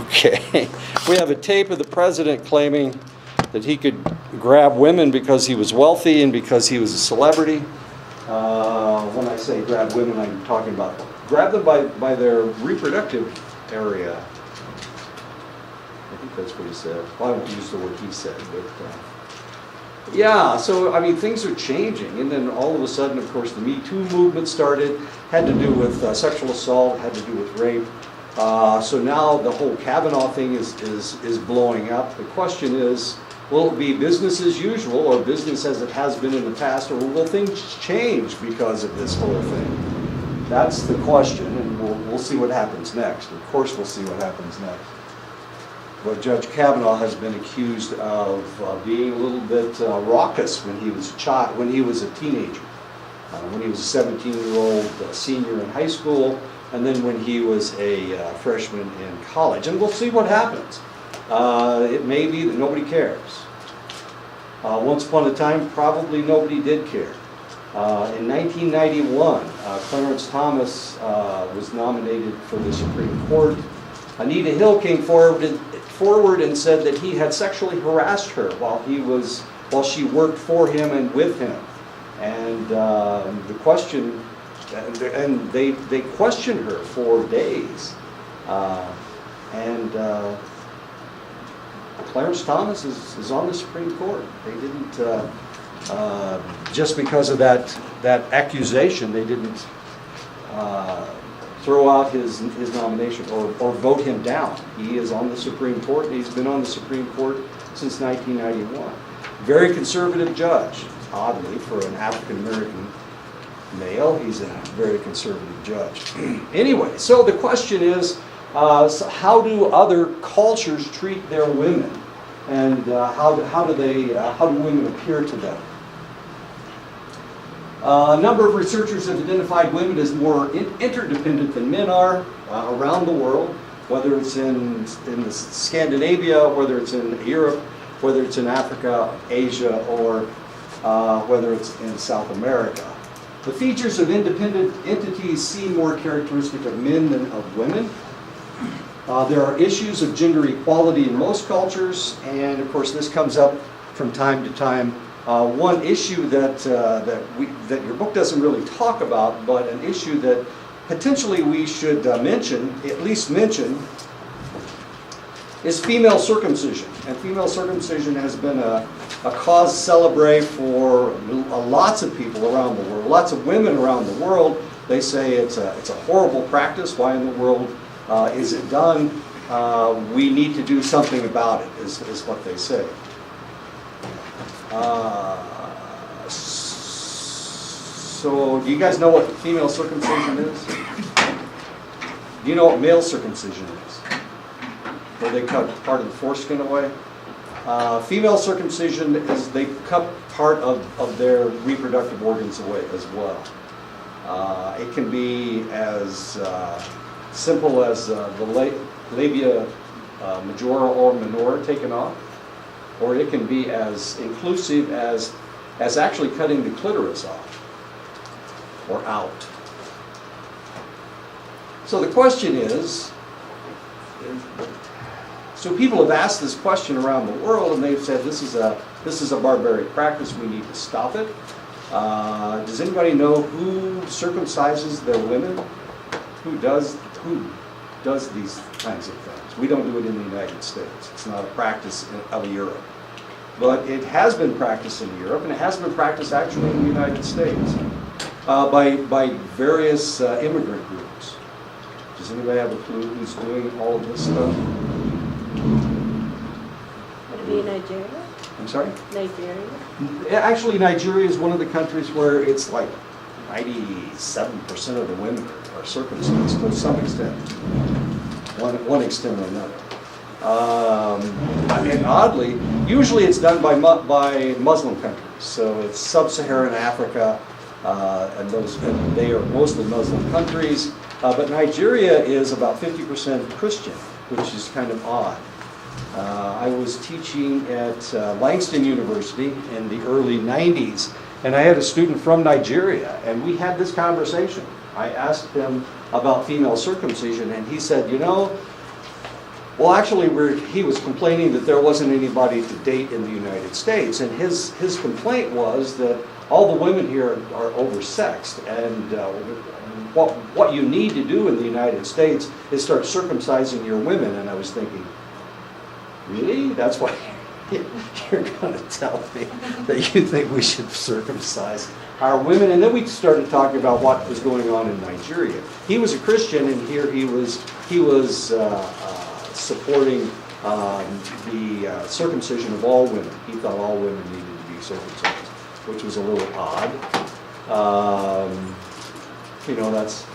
Okay. We have a tape of the president claiming that he could grab women because he was wealthy and because he was a celebrity. When I say grab women, I'm talking about grab them by their reproductive area. I think that's what he said. Well, I won't use the word he said, but yeah, so I mean, things are changing. And then all of a sudden, of course, the Me Too movement started, had to do with sexual assault, had to do with rape. So now the whole Kavanaugh thing is blowing up. The question is, will it be business as usual or business as it has been in the past, or will things change because of this whole thing? That's the question, and we'll see what happens next. Of course, we'll see what happens next. But Judge Kavanaugh has been accused of being a little bit raucous when he was a child, when he was a teenager, when he was a 17-year-old senior in high school, and then when he was a freshman in college. And we'll see what happens. It may be that nobody cares. Once upon a time, probably nobody did care. In 1991, Clarence Thomas was nominated for the Supreme Court. Anita Hill came forward and said that he had sexually harassed her while she worked for him and with him. And the question, and they questioned her for days. Clarence Thomas is on the Supreme Court. They didn't, just because of that accusation, they didn't throw out his nomination or vote him down. He is on the Supreme Court, and he's been on the Supreme Court since 1991. Very conservative judge, oddly, for an African-American male. He's a very conservative judge. Anyway, so the question is, so how do other cultures treat their women, and how do women appear to them? A number of researchers have identified women as more interdependent than men are around the world, whether it's in Scandinavia, whether it's in Europe, whether it's in Africa, Asia, or whether it's in South America. The features of independent entities seem more characteristic of men than of women. There are issues of gender equality in most cultures, and of course this comes up from time to time. One issue that your book doesn't really talk about, but an issue that potentially we should at least mention, is female circumcision. And female circumcision has been a cause célèbre for lots of people around the world, lots of women around the world. They say it's a horrible practice. Why in the world is it done? We need to do something about it, is what they say. So do you guys know what female circumcision is? Do you know what male circumcision is? Where they cut part of the foreskin away? Female circumcision is they cut part of their reproductive organs away as well. It can be as simple as the labia majora or minora taken off, or it can be as inclusive as actually cutting the clitoris off or out. So the question is, so people have asked this question around the world, and they've said this is a barbaric practice. We need to stop it. Does anybody know who circumcises their women? Who does these kinds of things? We don't do it in the United States. It's not a practice of Europe. But it has been practiced in Europe, and it has been practiced actually in the United States by various immigrant groups. Does anybody have a clue who's doing all of this stuff? Would it be Nigeria? I'm sorry? Nigeria? Actually, Nigeria is one of the countries where it's like 97% of the women are circumcised to some extent, one extent or another. And oddly, usually it's done by Muslim countries. So it's sub-Saharan Africa, and they are mostly Muslim countries. But Nigeria is about 50% Christian, which is kind of odd. I was teaching at Langston University in the early 90s, and I had a student from Nigeria, and we had this conversation. I asked him about female circumcision, and he said, you know, Well, actually, he was complaining that there wasn't anybody to date in the United States, and his complaint was that all the women here are oversexed, and what you need to do in the United States is start circumcising your women. And I was thinking, really? That's why you're going to tell me that you think we should circumcise our women? And then we started talking about what was going on in Nigeria. He was a Christian, and here he was supporting the circumcision of all women. He thought all women needed to be circumcised, which was a little odd. That's,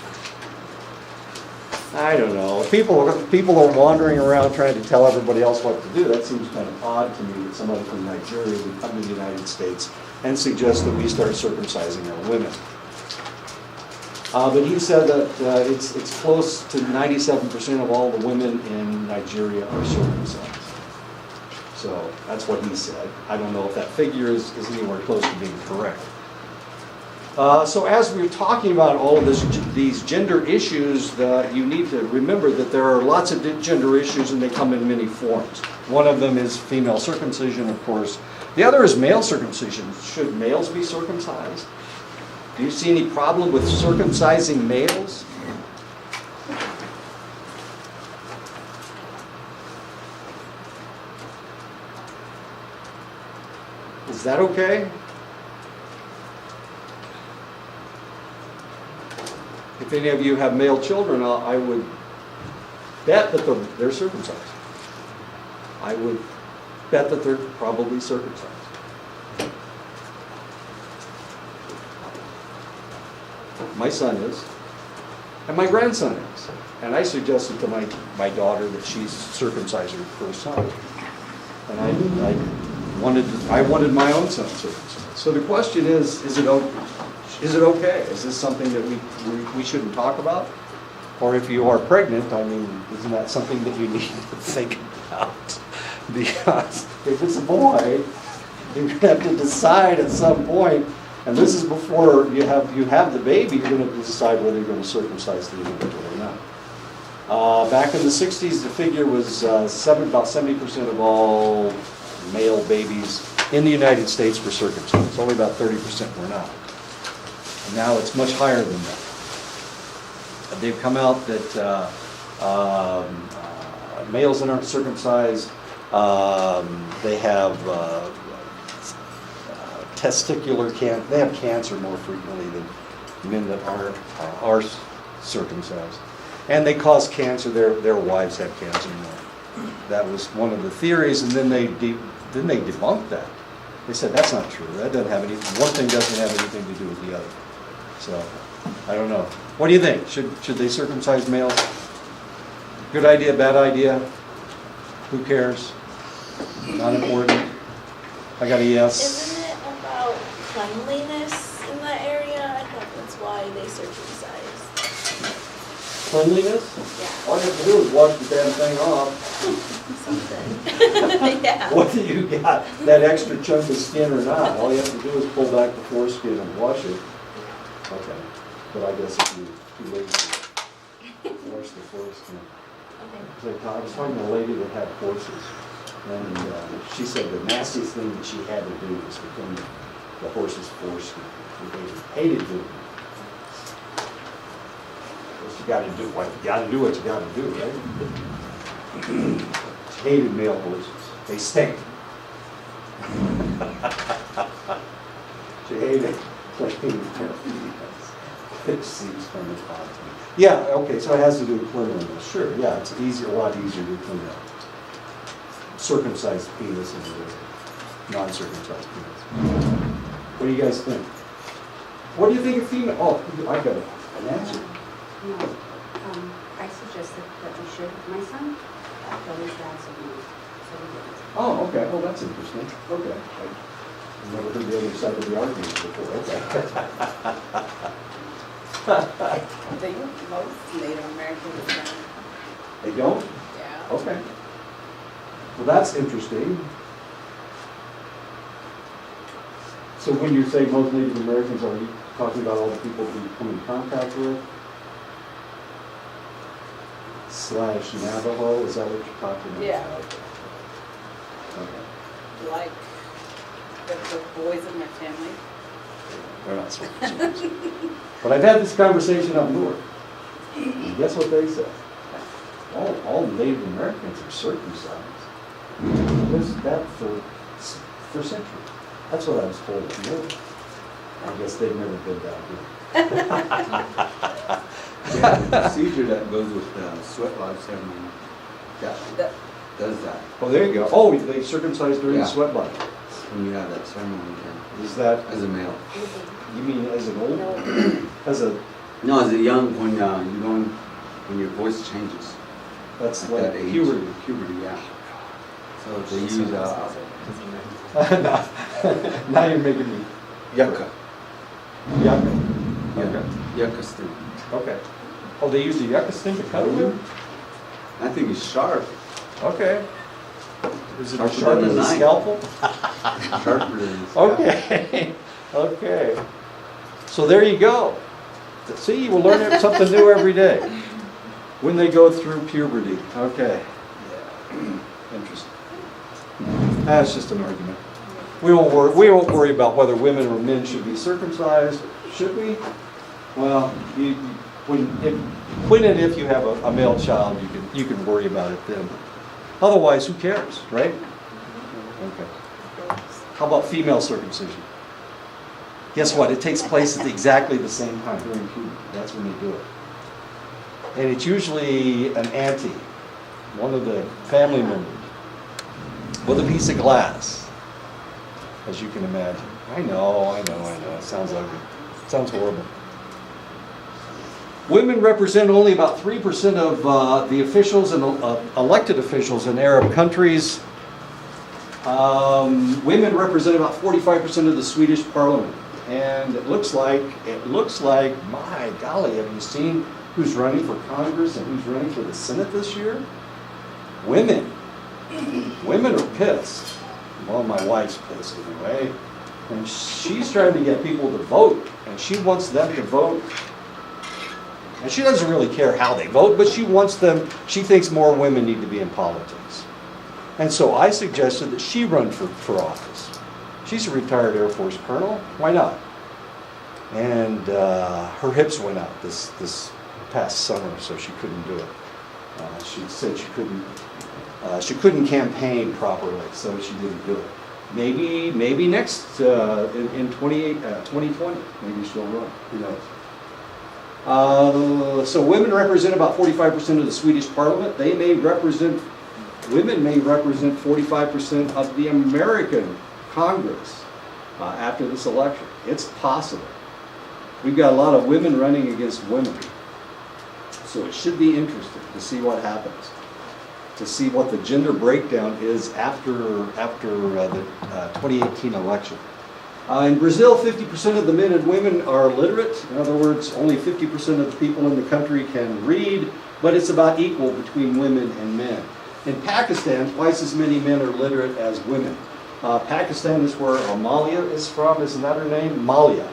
I don't know. People are wandering around trying to tell everybody else what to do. That seems kind of odd to me that somebody from Nigeria would come to the United States and suggest that we start circumcising our women. But he said that it's close to 97% of all the women in Nigeria are circumcised. So that's what he said. I don't know if that figure is anywhere close to being correct. So as we're talking about all of these gender issues, you need to remember that there are lots of gender issues, and they come in many forms. One of them is female circumcision, of course. The other is male circumcision. Should males be circumcised? Do you see any problem with circumcising males? Is that okay? If any of you have male children, I would bet that they're circumcised. I would bet that they're probably circumcised. My son is, and my grandson is. And I suggested to my daughter that she circumcise her son. And I wanted my own son circumcised. So the question is it okay? Is this something that we shouldn't talk about? Or if you are pregnant, I mean, isn't that something that you need to think about? Because if it's a boy, you're going to have to decide at some point, and this is before you have the baby, you're going to decide whether you're going to circumcise the individual or not. Back in the 60s, the figure was about 70% of all male babies in the United States were circumcised. Only about 30% were not. And now it's much higher than that. They've come out that males that aren't circumcised, they have testicular cancer. They have cancer more frequently than men that are circumcised, and they cause cancer. Their wives have cancer more. That was one of the theories, and then they debunked that. They said that's not true. That doesn't have one thing doesn't have anything to do with the other. So I don't know. What do you think? Should they circumcise males? Good idea, bad idea? Who cares? Not important. I got a yes. Isn't it about cleanliness in that area? I thought that's why they circumcised. Cleanliness? Yeah. All you have to do is wash the damn thing off. Something. Yeah. Whether you got that extra chunk of skin or not, all you have to do is pull back the foreskin and wash it. Okay. But I guess if you're too lazy to wash the foreskin. Okay. I was talking to a lady that had horses, and she said the nastiest thing that she had to do was to clean the horse's foreskin. She hated doing it. You got to do what you got to do, right? She hated male horses. They stink. She hated cleaning their feet. It seems kind of odd to me. Yeah, okay, so it has to do with cleanliness. Sure, yeah, it's a lot easier to clean up circumcised penis than it is non-circumcised penis. What do you guys think? What do you think of female? Oh, I got an answer. No, I suggested that we should. My son always answered me, so we didn't. Oh, okay, well, that's interesting. Okay. I've never heard the other side of the argument before. Okay. I think most Native Americans don't. They don't? Yeah. Okay. Well, that's interesting. So when you say most Native Americans, are you talking about all the people who come in contact with? Navajo, is that what you're talking about? Yeah. Okay. Like the boys in my family. They're not circumcised. But I've had this conversation up north. And guess what they said? All Native Americans are circumcised. There's that for centuries. That's what I was told up north. I guess they've never been down here. Yeah, the procedure that goes with the sweat lodge ceremony, Yeah. That, does that. Oh, there you go. Oh, they circumcised during the Yeah. sweat lodge. When you have that ceremony Is that, as a male. you mean as an old, No. as a, No, as a young, when you don't, when your voice changes. that's At like that age. puberty. Puberty, yeah. So they use, Now you're making me yucca. yucca. Yeah, Okay. yucca stem. Okay. Oh, they use the yucca stem to cut it with? I think it's sharp, Okay. Is it Sharper sharp than as a a knife. scalpel? sharper than this. Okay. Okay. So there you go. See, you will learn something new every day. When they go through puberty. Okay. Yeah. Interesting. That's just an argument. We won't worry about whether women or men should be circumcised. Should we? Well, when and if you have a male child, you can worry about it then. Otherwise, who cares, right? Okay. How about female circumcision? Guess what? It takes place at exactly the same time during puberty. That's when they do it. And it's usually an auntie, one of the family members, with a piece of glass, as you can imagine. I know. It sounds ugly. It sounds horrible. Women represent only about 3% of the officials and elected officials in Arab countries. Women represent about 45% of the Swedish parliament. And it looks like, my golly, have you seen who's running for Congress and who's running for the Senate this year? Women. Women are pissed. Well, my wife's pissed anyway. And she's trying to get people to vote. And she wants them to vote. And she doesn't really care how they vote, but she thinks more women need to be in politics. And so I suggested that she run for office. She's a retired Air Force colonel. Why not? And her hips went out this past summer, so she couldn't do it. She said she couldn't campaign properly, so she didn't do it. Maybe next in 2020, maybe she'll run. Who knows? So women represent about 45% of the Swedish parliament. Women may represent 45% of the American Congress after this election. It's possible. We've got a lot of women running against women. So it should be interesting to see what happens, to see what the gender breakdown is after the 2018 election. In Brazil, 50% of the men and women are literate. In other words, only 50% of the people in the country can read, but it's about equal between women and men. In Pakistan, twice as many men are literate as women. Pakistan is where Amalia is from, isn't that her name? Malia,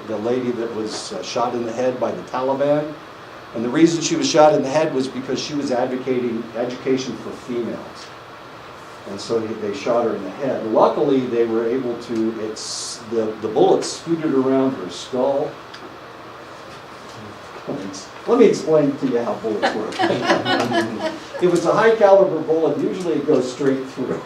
the lady that was shot in the head by the Taliban. And the reason she was shot in the head was because she was advocating education for females. And so they shot her in the head. Luckily, they were able to, the bullet scooted around her skull. Let me explain to you how bullets work. If it's a high caliber bullet, usually it goes straight through.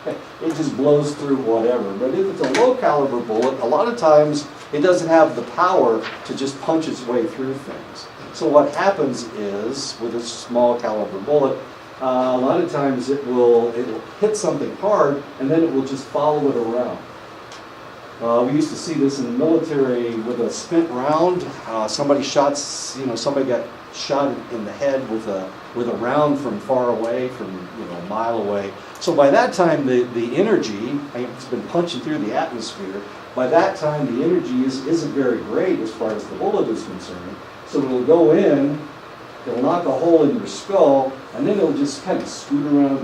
It just blows through whatever. But if it's a low caliber bullet, a lot of times it doesn't have the power to just punch its way through things. So what happens is, with a small caliber bullet, a lot of times it'll hit something hard, and then it will just follow it around. We used to see this in the military with a spent round. Somebody got shot in the head with a round from far away, from a mile away. So by that time, the energy, it's been punching through the atmosphere. By that time, the energy isn't very great as far as the bullet is concerned. So it'll go in, it'll knock a hole in your skull, and then it'll just kind of scoot around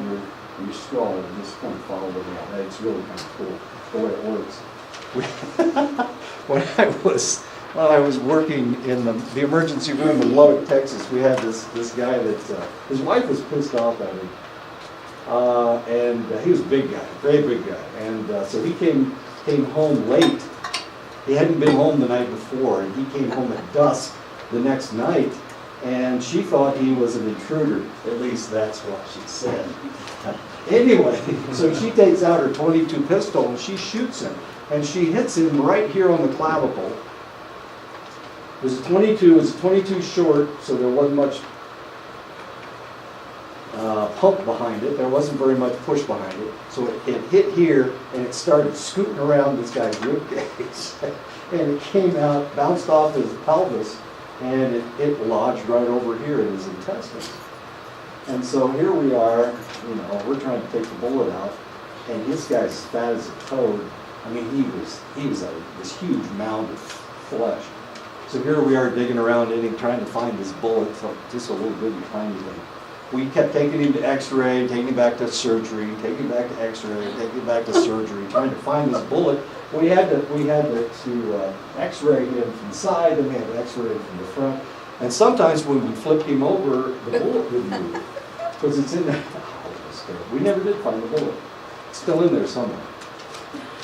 your skull and just kind of follow it around. It's really kind of cool the way it works. When Well, I was working in the emergency room in Lubbock, Texas. We had this guy that, his wife was pissed off at him. And he was a big guy, very big guy. And so he came home late. He hadn't been home the night before, and he came home at dusk the next night. And she thought he was an intruder. At least that's what she said. Anyway, so she takes out her .22 pistol and she shoots him. And she hits him right here on the clavicle. It was a 22 short, so there wasn't much pump behind it. There wasn't very much push behind it. So it hit here, and it started scooting around this guy's ribcage. And it came out, bounced off his pelvis, and it lodged right over here in his intestines. And so here we are, we're trying to take the bullet out, and this guy's as fat as a toad. I mean, he was this huge mound of flesh. So here we are digging around in him, trying to find this bullet, so just a little bitty tiny thing. We kept taking him to X-ray, taking him back to surgery, taking him back to X-ray, taking him back to surgery, trying to find this bullet. We had to X-ray him from the side, and we had to X-ray him from the front. And sometimes when we flipped him over, the bullet would move because it's in there. We never did find the bullet. It's still in there somewhere.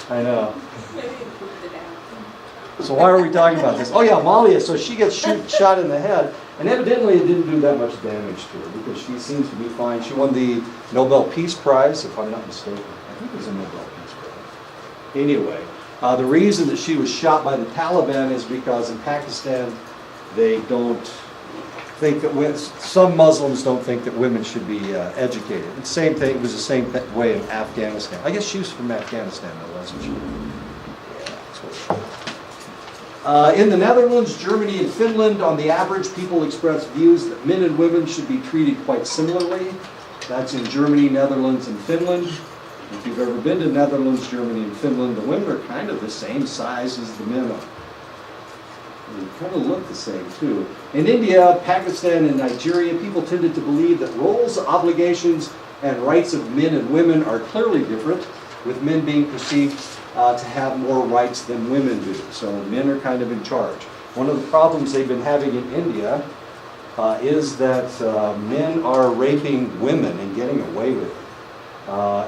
I know. Maybe you moved it out. So why are we talking about this? Oh yeah, Malia. So she gets shot in the head, and evidently it didn't do that much damage to her because she seems to be fine. She won the Nobel Peace Prize, if I'm not mistaken. I think it was a Nobel Peace Prize. Anyway, the reason that she was shot by the Taliban is because in Pakistan they don't think that some Muslims don't think that women should be educated. It's the same thing. It was the same way in Afghanistan. I guess she was from Afghanistan, though, wasn't she? Yeah, that's what it was. In the Netherlands, Germany, and Finland, on the average, people express views that men and women should be treated quite similarly. That's in Germany, Netherlands, and Finland. If you've ever been to Netherlands, Germany, and Finland, the women are kind of the same size as the men are. They kind of look the same, too. In India, Pakistan, and Nigeria, people tended to believe that roles, obligations, and rights of men and women are clearly different, with men being perceived to have more rights than women do. So men are kind of in charge. One of the problems they've been having in India is that men are raping women and getting away with it.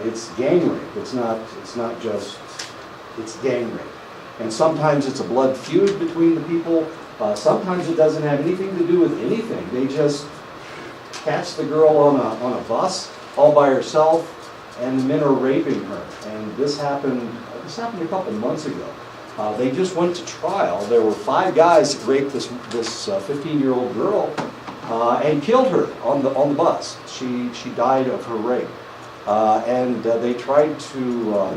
It's gang rape. It's not just, it's gang rape. And sometimes it's a blood feud between the people. Sometimes it doesn't have anything to do with anything. They just catch the girl on a bus all by herself, and the men are raping her. And this happened a couple months ago. They just went to trial. There were 5 guys that raped this 15-year-old girl and killed her on the bus. She died of her rape. And they tried to,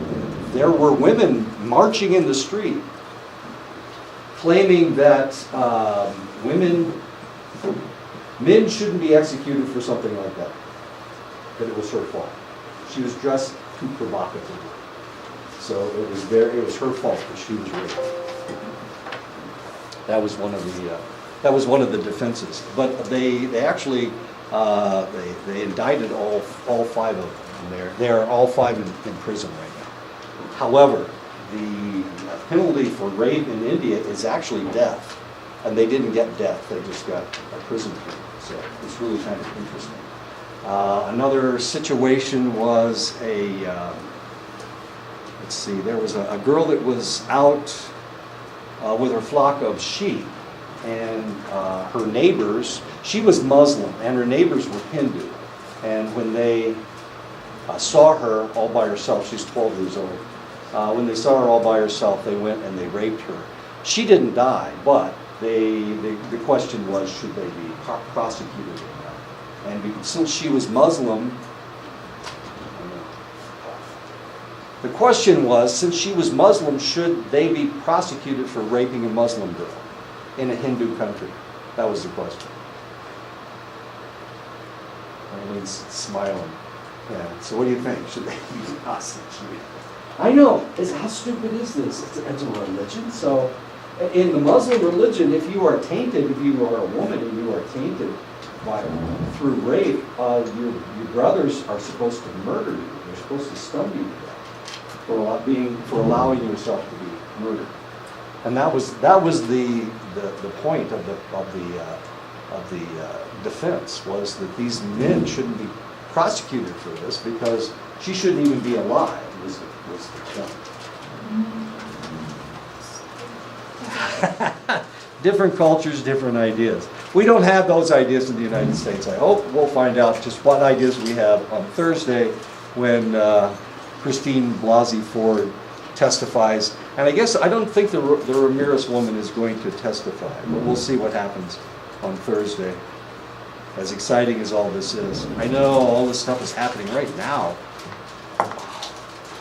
there were women marching in the street claiming that men shouldn't be executed for something like that, that it was her fault. She was dressed too provocatively. So it was her fault that she was raped. That was one of the defenses. But they actually they indicted all 5 of them. They are all 5 in prison right now. However, the penalty for rape in India is actually death, and they didn't get death; they just got a prison term. So it's really kind of interesting. Another situation was there was a girl that was out with her flock of sheep, and her neighbors, she was Muslim, and her neighbors were Hindu. And when they saw her all by herself, she's 12 years old, when they saw her all by herself, they went and they raped her. She didn't die, but the question was, should they be prosecuted or not? And since she was Muslim, the question was, since she was Muslim, should they be prosecuted for raping a Muslim girl in a Hindu country? That was the question. Eileen's smiling. Yeah. So what do you think? Should they be prosecuted? I know. How stupid is this? It's a religion. So in the Muslim religion, if you are tainted, if you are a woman and you are tainted through rape, your brothers are supposed to murder you. They're supposed to stone you to death for allowing yourself to be murdered. And that was the point of the defense, was that these men shouldn't be prosecuted for this because she shouldn't even be alive, was the point. Different cultures, different ideas. We don't have those ideas in the United States. I hope we'll find out just what ideas we have on Thursday when Christine Blasey Ford testifies. And I don't think the Ramirez woman is going to testify, but we'll see what happens on Thursday. As exciting as all this is. I know all this stuff is happening right now.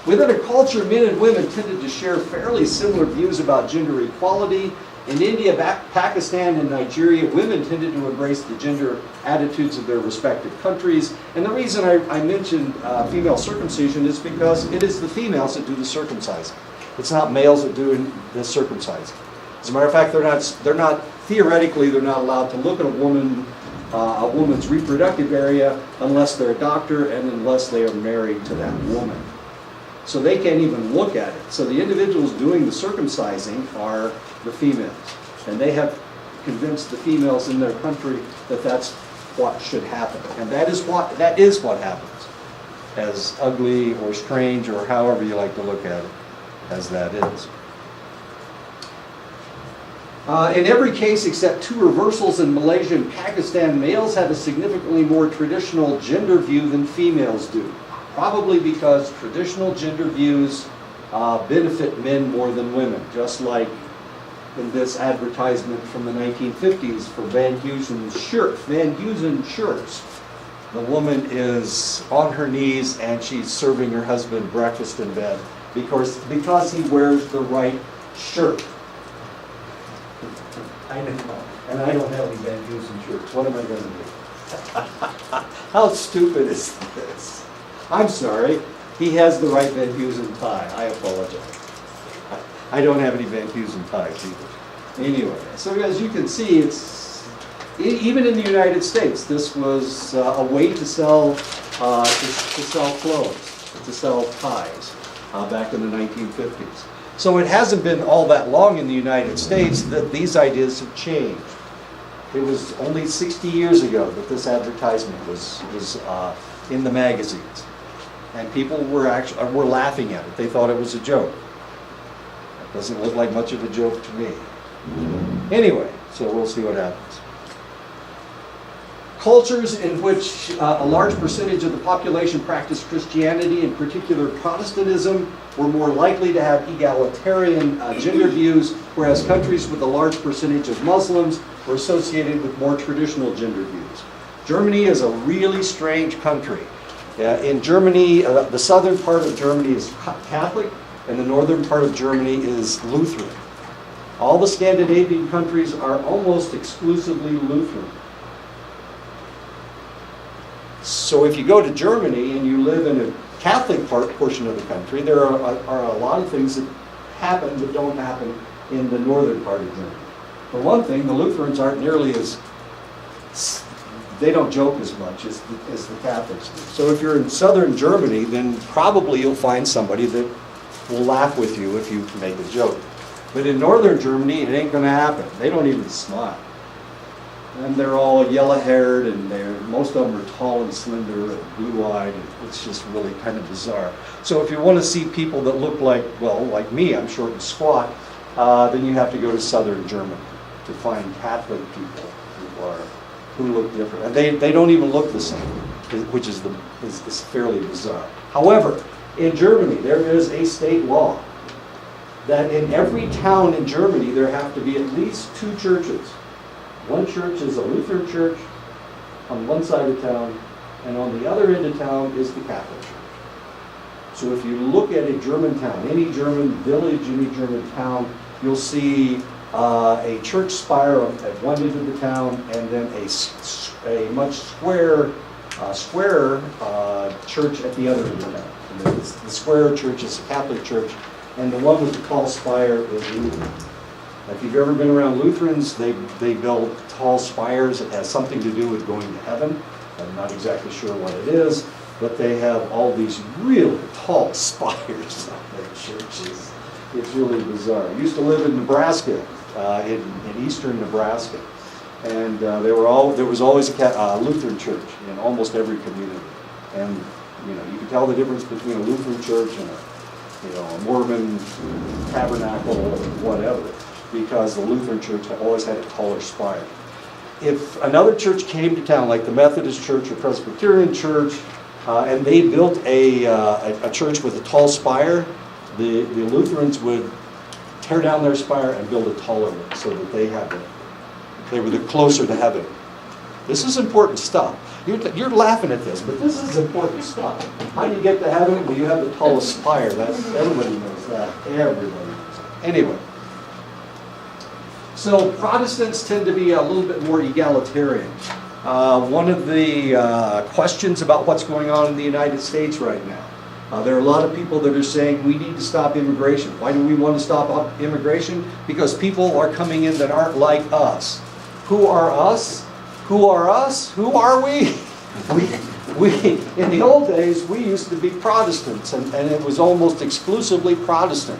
Within a culture, men and women tended to share fairly similar views about gender equality. In India, Pakistan, and Nigeria, women tended to embrace the gender attitudes of their respective countries. And the reason I mentioned female circumcision is because it is the females that do the circumcising. It's not males that do the circumcising. As a matter of fact, theoretically, they're not allowed to look at a woman's reproductive area unless they're a doctor and unless they are married to that woman. So they can't even look at it. So the individuals doing the circumcising are the females. And they have convinced the females in their country that that's what should happen. And that is what happens. As ugly or strange or however you like to look at it, as that is. In every case except two reversals in Malaysia and Pakistan, males have a significantly more traditional gender view than females do. Probably because traditional gender views benefit men more than women, just like in this advertisement from the 1950s for Van Heusen shirts. The woman is on her knees and she's serving her husband breakfast in bed because he wears the right shirt. I know, and I don't have any Van Heusen shirts. What am I going to do? How stupid is this? I'm sorry. He has the right Van Heusen tie. I apologize. I don't have any Van Heusen ties either. Anyway, so as you can see, even in the United States, this was a way to sell clothes, to sell ties back in the 1950s. So it hasn't been all that long in the United States that these ideas have changed. It was only 60 years ago that this advertisement was in the magazines. And people were laughing at it. They thought it was a joke. It doesn't look like much of a joke to me. Anyway, so we'll see what happens. Cultures in which a large percentage of the population practiced Christianity, in particular Protestantism, were more likely to have egalitarian gender views, whereas countries with a large percentage of Muslims were associated with more traditional gender views. Germany is a really strange country. In Germany, the southern part of Germany is Catholic, and the northern part of Germany is Lutheran. All the Scandinavian countries are almost exclusively Lutheran. So if you go to Germany and you live in a Catholic portion of the country, there are a lot of things that happen that don't happen in the northern part of Germany. For one thing, the Lutherans aren't nearly they don't joke as much as the Catholics do. So if you're in southern Germany, then probably you'll find somebody that will laugh with you if you make a joke. But in northern Germany, it ain't going to happen. They don't even smile. And they're all yellow-haired, and most of them are tall and slender and blue-eyed, and it's just really kind of bizarre. So if you want to see people that look like me, I'm short and squat, then you have to go to southern Germany to find Catholic people who look different. And they don't even look the same, which is fairly bizarre. However, in Germany, there is a state law that in every town in Germany, there have to be at least two churches. One church is a Lutheran church on one side of town, and on the other end of town is the Catholic church. So if you look at a German town, any German village, any German town, you'll see a church spire at one end of the town, and then a much squarer church at the other end of the town. And the square church is a Catholic church, and the one with the tall spire is Lutheran. If you've ever been around Lutherans, they build tall spires. It has something to do with going to heaven. I'm not exactly sure what it is, but they have all these really tall spires on their churches. It's really bizarre. I used to live in Nebraska, in eastern Nebraska. And there was always a Lutheran church in almost every community. And, you know, you can tell the difference between a Lutheran church and a Mormon tabernacle or whatever, because the Lutheran church always had a taller spire. If another church came to town, like the Methodist church or Presbyterian church, and they built a church with a tall spire, the Lutherans would tear down their spire and build a taller one so that they were the closer to heaven. This is important stuff. You're laughing at this, but this is important stuff. How do you get to heaven? Well, you have the tallest spire. Everybody knows that. Everybody knows that. Anyway. So Protestants tend to be a little bit more egalitarian. One of the questions about what's going on in the United States right now, there are a lot of people that are saying we need to stop immigration. Why do we want to stop immigration? Because people are coming in that aren't like us. Who are us? Who are us? Who are we? We in the old days, we used to be Protestants, and it was almost exclusively Protestant.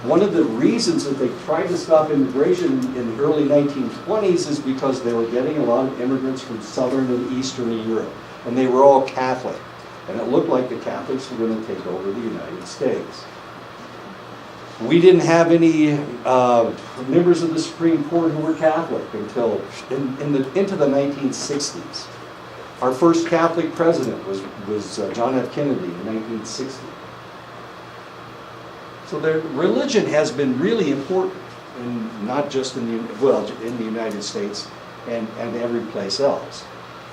One of the reasons that they tried to stop immigration in the early 1920s is because they were getting a lot of immigrants from southern and eastern Europe, and they were all Catholic. And it looked like the Catholics were going to take over the United States. We didn't have any members of the Supreme Court who were Catholic until into the 1960s. Our first Catholic president was John F. Kennedy in 1960. So religion has been really important, not just in the United States and every place else.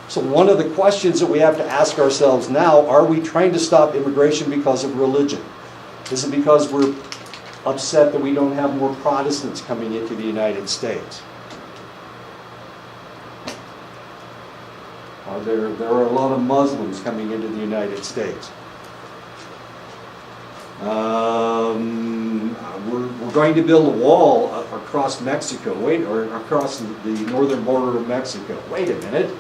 So one of the questions that we have to ask ourselves now, are we trying to stop immigration because of religion? Is it because we're upset that we don't have more Protestants coming into the United States? There are a lot of Muslims coming into the United States. We're going to build a wall across Mexico, or across the northern border of Mexico. Wait a minute.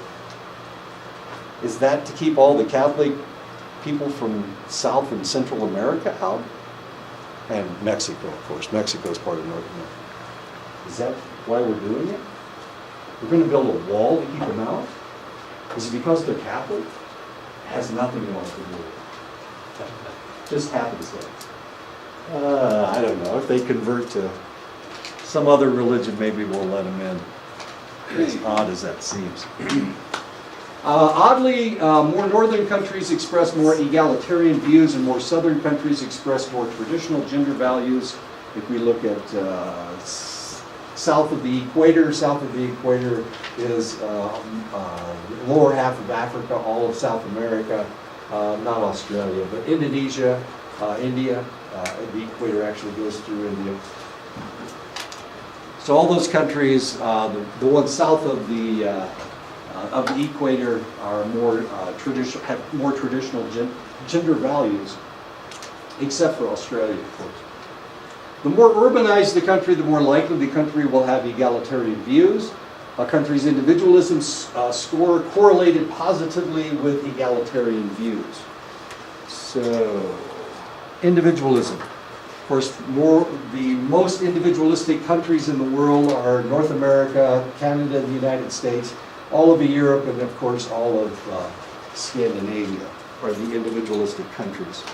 Is that to keep all the Catholic people from South and Central America out? And Mexico, of course. Mexico is part of North America. Is that why we're doing it? We're going to build a wall to keep them out? Is it because they're Catholic? It has nothing else to do with it. Just happenstance. I don't know. If they convert to some other religion, maybe we'll let them in. As odd as that seems. Oddly, more northern countries express more egalitarian views, and more southern countries express more traditional gender values. If we look at south of the equator is lower half of Africa, all of South America, not Australia, but Indonesia, India. The equator actually goes through India. So all those countries, the ones south of the equator are more traditional, have more traditional gender values, except for Australia, of course. The more urbanized the country, the more likely the country will have egalitarian views. A country's individualism score correlated positively with egalitarian views. So, individualism. Of course, the most individualistic countries in the world are North America, Canada, the United States, all of Europe, and of course all of Scandinavia are the individualistic countries.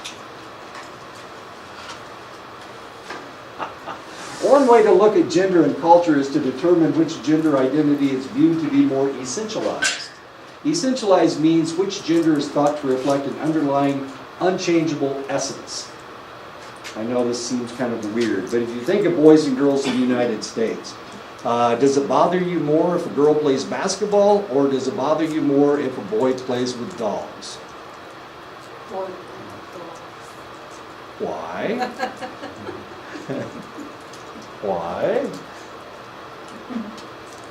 One way to look at gender and culture is to determine which gender identity is viewed to be more essentialized. Essentialized means which gender is thought to reflect an underlying, unchangeable essence. I know this seems kind of weird, but if you think of boys and girls in the United States, does it bother you more if a girl plays basketball, or does it bother you more if a boy plays with dogs? Why? Why?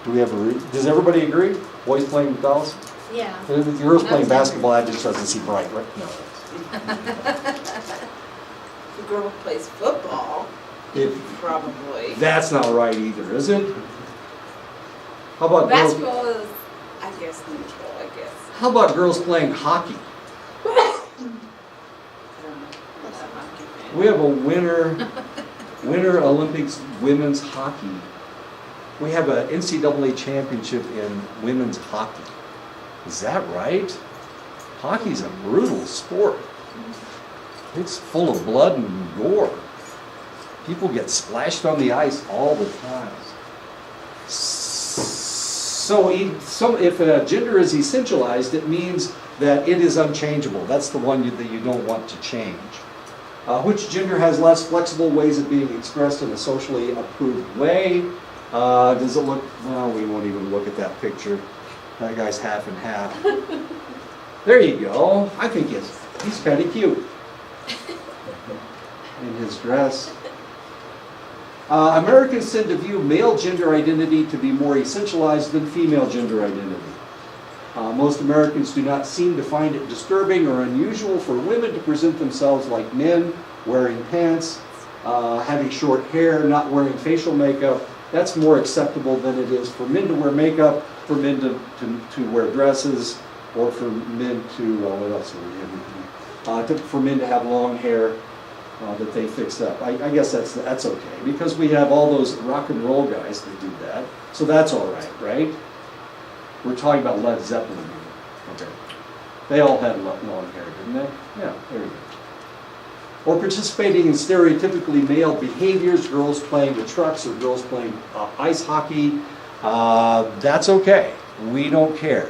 Do we have does everybody agree? Boys playing with dolls? Yeah. The girls playing basketball, that just doesn't seem right. No. The girl who plays football, probably. That's not right either, is it? How about girls? Basketball is, I guess, neutral, I guess. How about girls playing hockey? I don't know. I'm not a hockey fan. We have a winner Winter Olympics women's hockey. We have an NCAA championship in women's hockey. Is that right? Hockey's a brutal sport. It's full of blood and gore. People get splashed on the ice all the time. So if gender is essentialized, it means that it is unchangeable. That's the one that you don't want to change. Which gender has less flexible ways of being expressed in a socially approved way? Does it look, well, we won't even look at that picture. That guy's half and half. There you go. I think he's kind of cute in his dress. Americans tend to view male gender identity to be more essentialized than female gender identity. Most Americans do not seem to find it disturbing or unusual for women to present themselves like men, wearing pants, having short hair, not wearing facial makeup. That's more acceptable than it is for men to wear makeup, for men to wear dresses, or for men to, what else are we for men to have long hair that they fixed up. I guess that's okay, because we have all those rock and roll guys that do that, so that's all right, right? We're talking about Led Zeppelin here. Okay. They all had long hair, didn't they? Yeah, there you go. Or participating in stereotypically male behaviors, girls playing with trucks or girls playing ice hockey. That's okay. We don't care.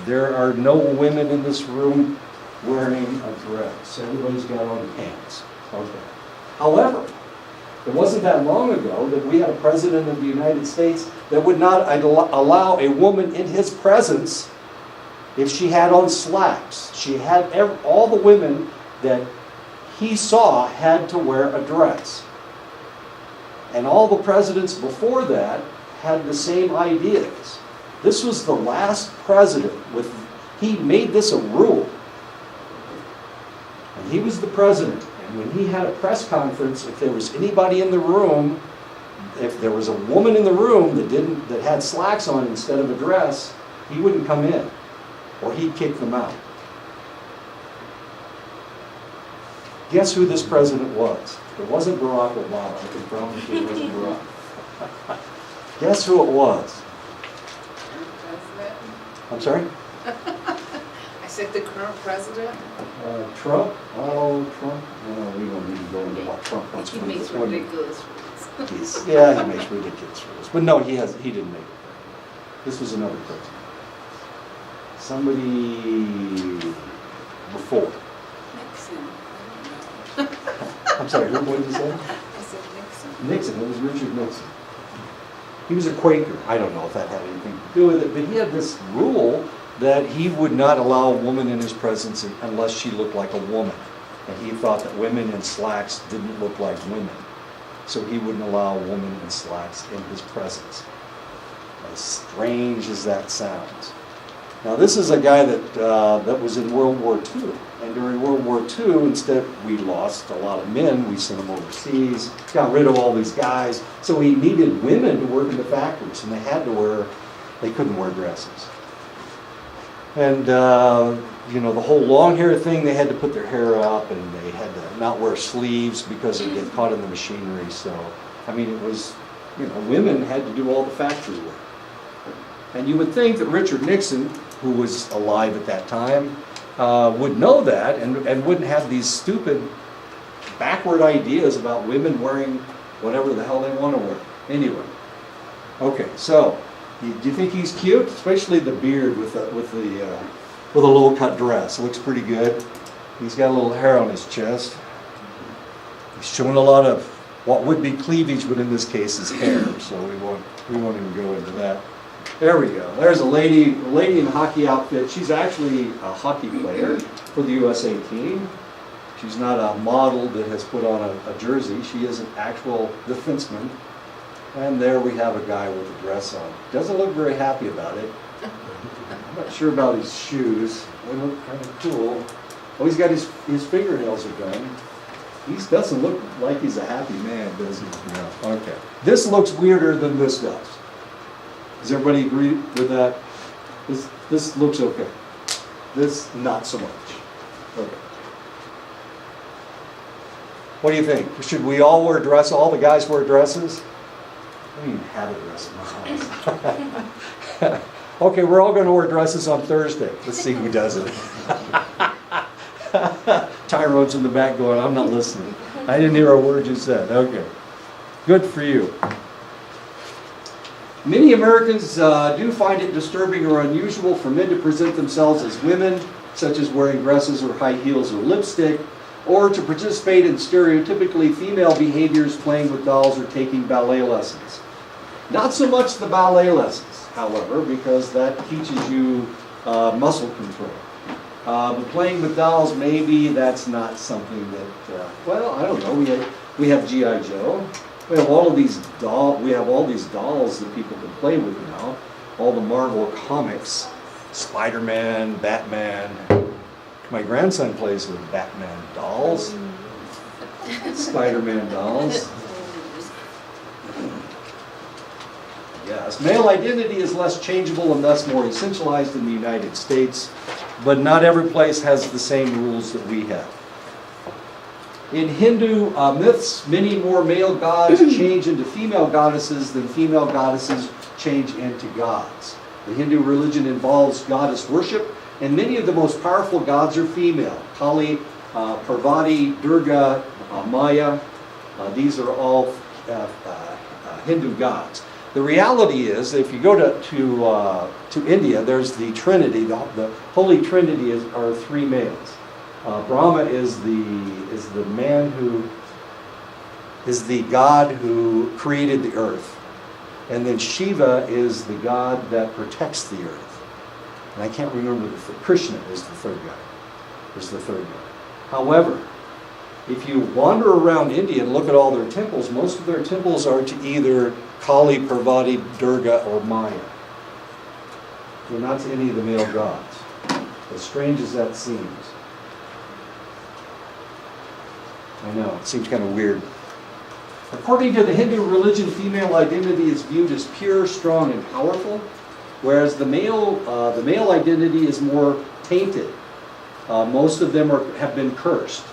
There are no women in this room wearing a dress. Everybody's got on pants. Okay. However, it wasn't that long ago that we had a president of the United States that would not allow a woman in his presence if she had on slacks. She had all the women that he saw had to wear a dress. And all the presidents before that had the same ideas. This was the last president he made this a rule. And he was the president. And when he had a press conference, if there was anybody in the room, if there was a woman in the room that had slacks on instead of a dress, he wouldn't come in, or he'd kick them out. Guess who this president was? It wasn't Barack Obama. I can promise you it wasn't Barack. Guess who it was? President? I'm sorry? I said the current president. Trump? Oh, Trump? No, we don't need to go into what Trump wants. He makes ridiculous rules. Yeah, he makes ridiculous rules. But no, he didn't make it. This was another president. Somebody before. Nixon. I'm sorry, what did you say? I said Nixon. Nixon, it was Richard Nixon. He was a Quaker. I don't know if that had anything to do with it, but he had this rule that he would not allow a woman in his presence unless she looked like a woman. And he thought that women in slacks didn't look like women. So he wouldn't allow a woman in slacks in his presence. As strange as that sounds. Now this is a guy that was in World War II. And during World War II, instead we lost a lot of men. We sent them overseas, got rid of all these guys. So he needed women to work in the factories, and they couldn't wear dresses. And the whole long hair thing, they had to put their hair up, and they had to not wear sleeves because it get caught in the machinery. So, I mean, it was, women had to do all the factory work. And you would think that Richard Nixon, who was alive at that time, would know that and wouldn't have these stupid, backward ideas about women wearing whatever the hell they want to wear. Anyway, okay, so do you think he's cute? Especially the beard with a low-cut dress. Looks pretty good. He's got a little hair on his chest. He's showing a lot of what would be cleavage, but in this case is hair. So we won't even go into that. There we go. There's a lady in a hockey outfit. She's actually a hockey player for the USA team. She's not a model that has put on a jersey. She is an actual defenseman. And there we have a guy with a dress on. Doesn't look very happy about it. I'm not sure about his shoes. They look kind of cool. Oh, he's got his fingernails are done. He doesn't look like he's a happy man, does he? No. Okay. This looks weirder than this does. Does everybody agree with that? This looks okay. This, not so much. Okay. What do you think? Should we all wear dresses? All the guys wear dresses? I don't even have a dress in my house. Okay, we're all going to wear dresses on Thursday. Let's see who does it. Tyrone's in the back going, I'm not listening. I didn't hear a word you said. Okay. Good for you. Many Americans do find it disturbing or unusual for men to present themselves as women, such as wearing dresses or high heels or lipstick, or to participate in stereotypically female behaviors, playing with dolls or taking ballet lessons. Not so much the ballet lessons, however, because that teaches you muscle control. But playing with dolls, maybe that's not something that, well, I don't know. We have G.I. Joe. We have all of these dolls. We have all these dolls that people can play with now. All the Marvel comics, Spider-Man, Batman. My grandson plays with Batman dolls, Spider-Man dolls. Yes, male identity is less changeable and thus more essentialized in the United States, but not every place has the same rules that we have. In Hindu myths, many more male gods change into female goddesses than female goddesses change into gods. The Hindu religion involves goddess worship, and many of the most powerful gods are female. Kali, Parvati, Durga, Maya, these are all Hindu gods. The reality is, if you go to India, there's the Trinity. The Holy Trinity are three males. Brahma is the man who is the god who created the earth, and then Shiva is the god that protects the earth. And I can't remember Krishna is the third guy. However, if you wander around India and look at all their temples, most of their temples are to either Kali, Parvati, Durga, or Maya. They're not to any of the male gods, as strange as that seems. I know, it seems kind of weird. According to the Hindu religion, female identity is viewed as pure, strong, and powerful, whereas the male identity is more tainted. Most of them have been cursed.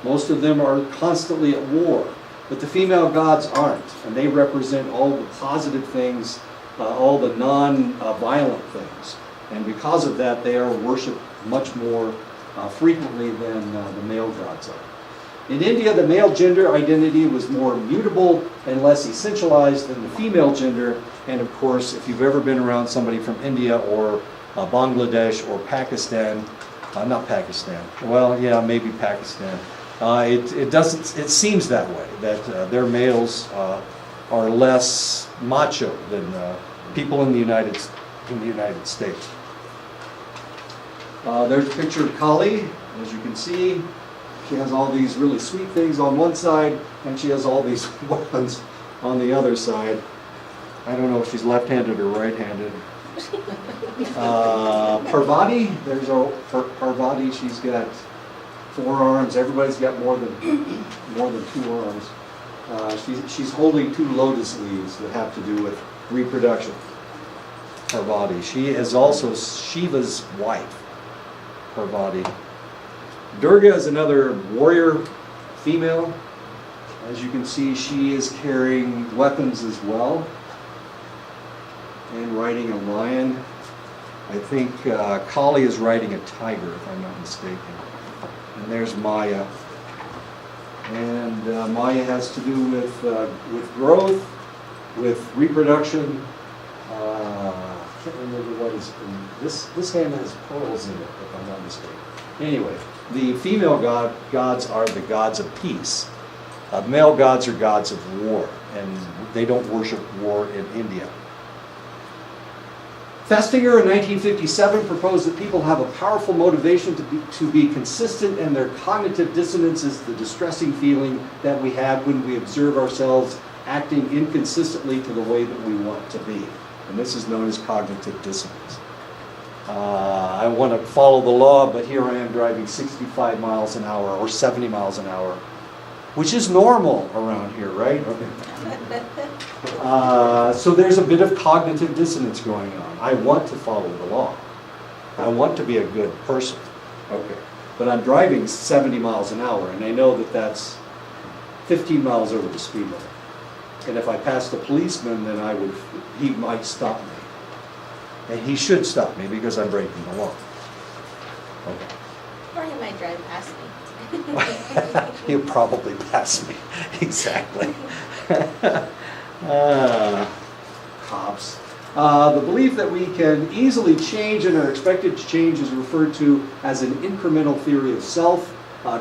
Most of them are constantly at war. But the female gods aren't, and they represent all the positive things, all the non-violent things. And because of that, they are worshipped much more frequently than the male gods are. In India, the male gender identity was more mutable and less essentialized than the female gender. And of course, if you've ever been around somebody from India or Bangladesh or Pakistan, not Pakistan, well, yeah, maybe Pakistan. It seems that way, that their males are less macho than people in the United States. There's a picture of Kali, as you can see. She has all these really sweet things on one side, and she has all these weapons on the other side. I don't know if she's left-handed or right-handed. Parvati, there's Parvati. She's got 4 arms. Everybody's got more than 2 arms. She's holding 2 lotus leaves that have to do with reproduction. Parvati. She is also Shiva's wife. Parvati. Durga is another warrior female. As you can see, she is carrying weapons as well and riding a lion. I think Kali is riding a tiger, if I'm not mistaken. And there's Maya. And Maya has to do with growth, with reproduction. I can't remember what is in this hand has pearls in it, if I'm not mistaken. Anyway, the female gods are the gods of peace. Male gods are gods of war, and they don't worship war in India. Festinger in 1957 proposed that people have a powerful motivation to be consistent, and their cognitive dissonance is the distressing feeling that we have when we observe ourselves acting inconsistently to the way that we want to be. And this is known as cognitive dissonance. I want to follow the law, but here I am driving 65 miles an hour or 70 miles an hour, which is normal around here, right? So there's a bit of cognitive dissonance going on. I want to follow the law. I want to be a good person. Okay. But I'm driving 70 miles an hour, and I know that that's 15 miles over the speed limit. And if I passed a policeman, then he might stop me. And he should stop me because I'm breaking the law. Okay. Or he might drive past me. He'll probably pass me, exactly. Cops. The belief that we can easily change and are expected to change is referred to as an incremental theory of self.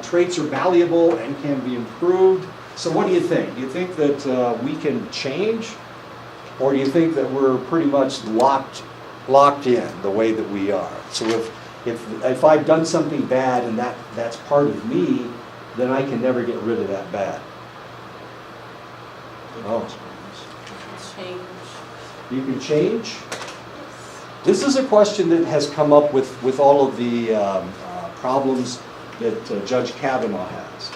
Traits are malleable and can be improved. So what do you think? Do you think that we can change? Or do you think that we're pretty much locked in the way that we are? So if I've done something bad and that's part of me, then I can never get rid of that bad. Oh. Change. You can change? This is a question that has come up with all of the problems that Judge Kavanaugh has.